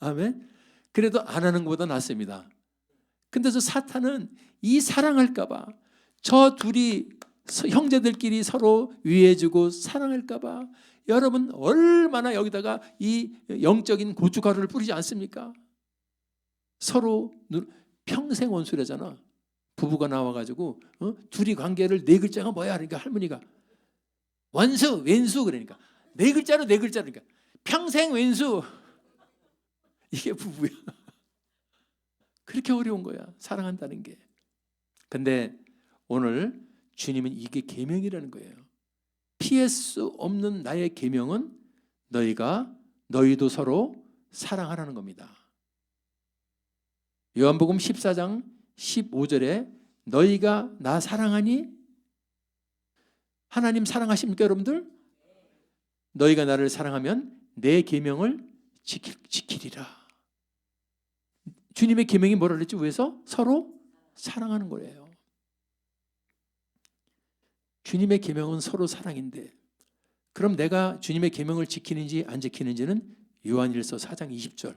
아멘. 그래도 안 하는 것보다 낫습니다. 근데 저 사탄은 이 사랑할까 봐 저 둘이 형제들끼리 서로 위해주고 사랑할까 봐 여러분 얼마나 여기다가 이 영적인 고춧가루를 뿌리지 않습니까? 서로 평생 원수래잖아. 부부가 나와가지고 둘이 관계를 4글자가 뭐야? 그러니까 할머니가 원수, 왼수 그러니까 4글자로 4글자 그러니까 평생 왼수. 이게 부부야. 그렇게 어려운 거야. 사랑한다는 게. 근데 오늘 주님은 이게 계명이라는 거예요. 피할 수 없는 나의 계명은 너희도 서로 사랑하라는 겁니다. 요한복음 14장 15절에 너희가 나 사랑하니? 하나님 사랑하십니까 여러분들? 너희가 나를 사랑하면 내 계명을 지키리라. 주님의 계명이 뭐라 그랬지? 위에서 서로 사랑하는 거예요. 주님의 계명은 서로 사랑인데, 그럼 내가 주님의 계명을 지키는지 안 지키는지는 요한일서 4장 20절.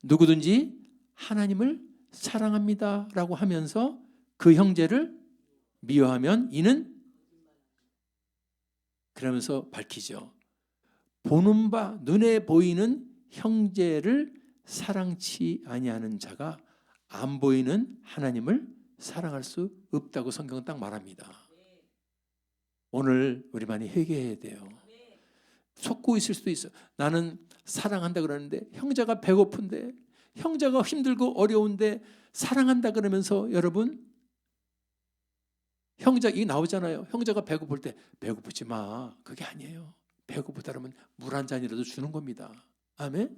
누구든지 하나님을 사랑합니다라고 하면서 그 형제를 미워하면 이는, 그러면서 밝히죠. 보는 바 눈에 보이는 형제를 사랑치 아니하는 자가 안 보이는 하나님을 사랑할 수 없다고 성경은 딱 말합니다. 오늘 우리 많이 회개해야 돼요. 속고 있을 수도 있어. 나는 사랑한다 그러는데 형제가 배고픈데, 형제가 힘들고 어려운데 사랑한다 그러면서, 여러분 형제 이 나오잖아요. 형제가 배고플 때 배고프지 마, 그게 아니에요. 배고프다 그러면 물 한 잔이라도 주는 겁니다. 아멘.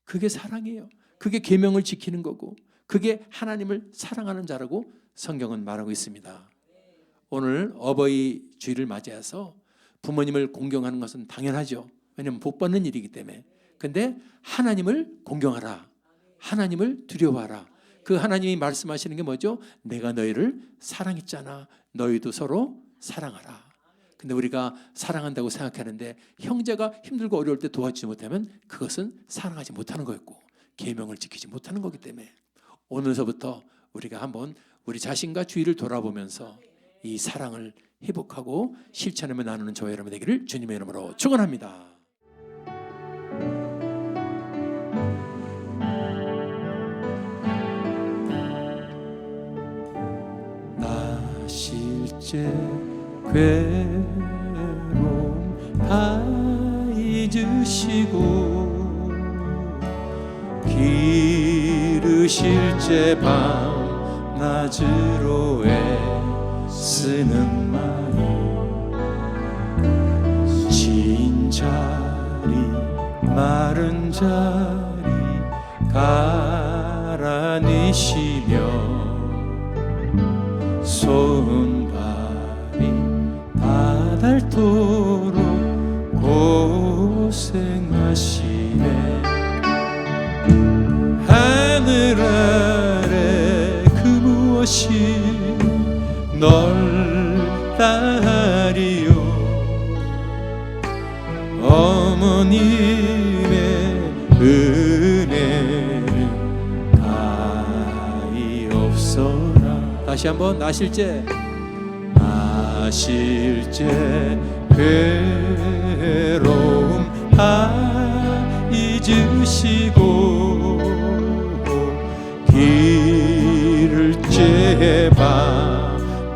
그게 사랑이에요. 그게 계명을 지키는 거고, 그게 하나님을 사랑하는 자라고 성경은 말하고 있습니다. 오늘 어버이 주일을 맞이해서 부모님을 공경하는 것은 당연하죠. 왜냐하면 복 받는 일이기 때문에. 근데 하나님을 공경하라, 하나님을 두려워하라. 그 하나님이 말씀하시는 게 뭐죠? 내가 너희를 사랑했잖아, 너희도 서로 사랑하라. 근데 우리가 사랑한다고 생각하는데 형제가 힘들고 어려울 때 도와주지 못하면 그것은 사랑하지 못하는 거였고, 계명을 지키지 못하는 거기 때문에 오늘서부터 우리가 한번 우리 자신과 주위를 돌아보면서 이 사랑을 회복하고 실천하며 나누는 저와 여러분 되기를 주님의 이름으로 축원합니다. 나 실제 괴로움 다 잊으시고 기르실 제 밤낮으로 애쓰는 마음, 진 자리 마른 자리 가라니시며 손발이 바닳도록 고생하시네. 하늘 아래 그 무엇이 넓다 하리요. 어머님의 은혜는 가히없어라. 다시 한번 나실제 괴로움 다 잊으시고 기를 째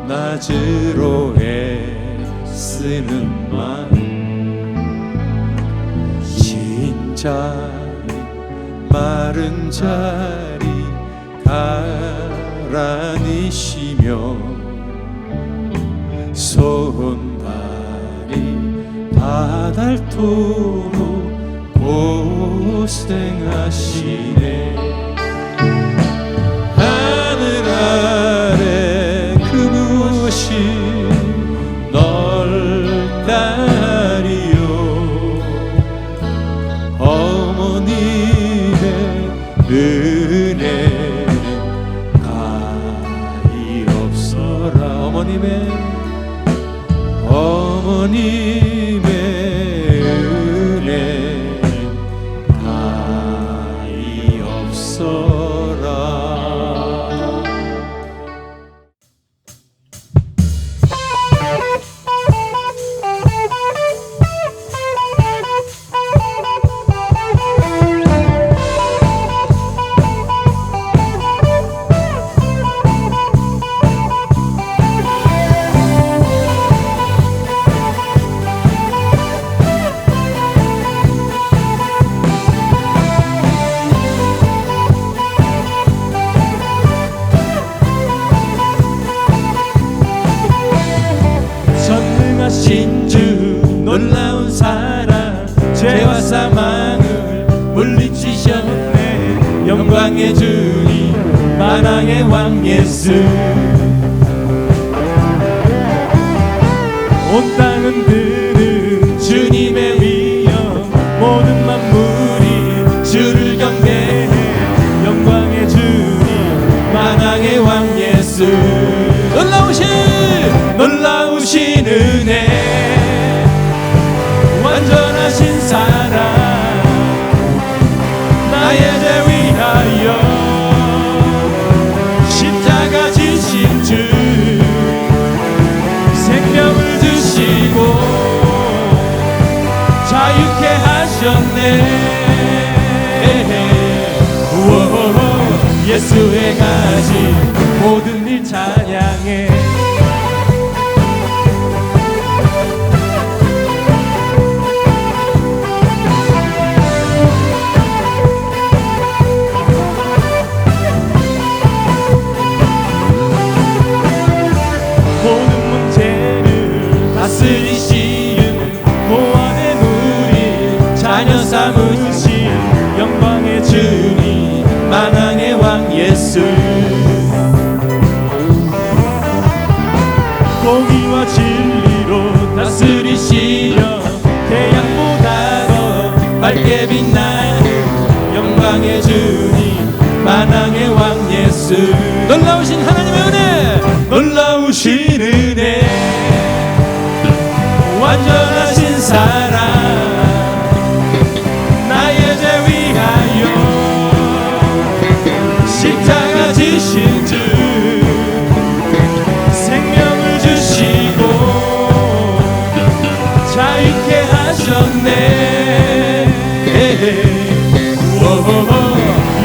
밤낮으로 애쓰는 마음, 진 자리 마른 자리 가라니시며 손발이 바닳도록 고생하시네. 하늘 아래 그 무엇이 넓다리요. 어머님의 은혜는 가히없어라. 어머님의 은혜는 가히없어라. 신주 놀라운 사랑 죄와 사망을 물리치셨네. 영광의 주님 만왕의 왕 예수, 온 땅은 들은 주님의 위엄, 모든 만물이 주를 경배해 만왕의 왕 예수 놀라우신 은혜 완전하신 사랑 나의 죄 위하여 십자가 지신 주 생명을 주시고 자유케 하셨네. 예수 행하신 모든 일 찬양해. 모든 문제를 다스리시는 보안의 누리 자녀 삼으신 영광의 주님 만왕의 왕 예수 공의와 진리로 다스리시려 태양보다 더 밝게 빛나는 영광의 주님 만왕의 왕 예수 놀라우신 하나님의 은혜 놀라우신 은혜 완전하신 사랑 나의 죄 위하여 십자가 지신 주 생명을 주시고 자유케 하셨네.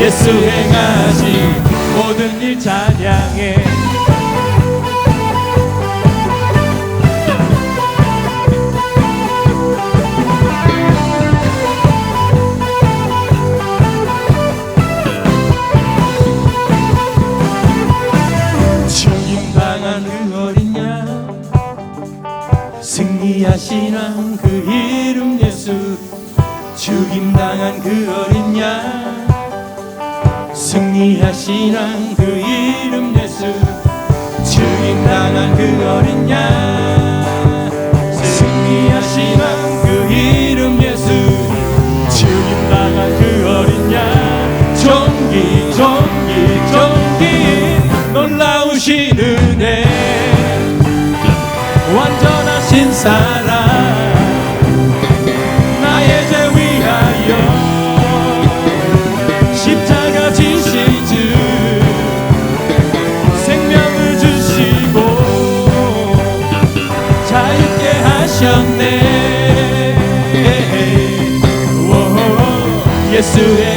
예수 행하신 모든 일 찬양해. 승리하신 왕 그 이름 예수 죽임당한 그 어린 양 승리하신 왕 그 이름 예수 죽임당한 그 어린 양 승리하신 왕 그 이름 예수 죽임당한 그 어린 양 존귀 놀라우신 은혜 완전하신 사랑 나의 죄 위하여 십자가 지신 주 생명을 주시고 자유케 하셨네. 예수의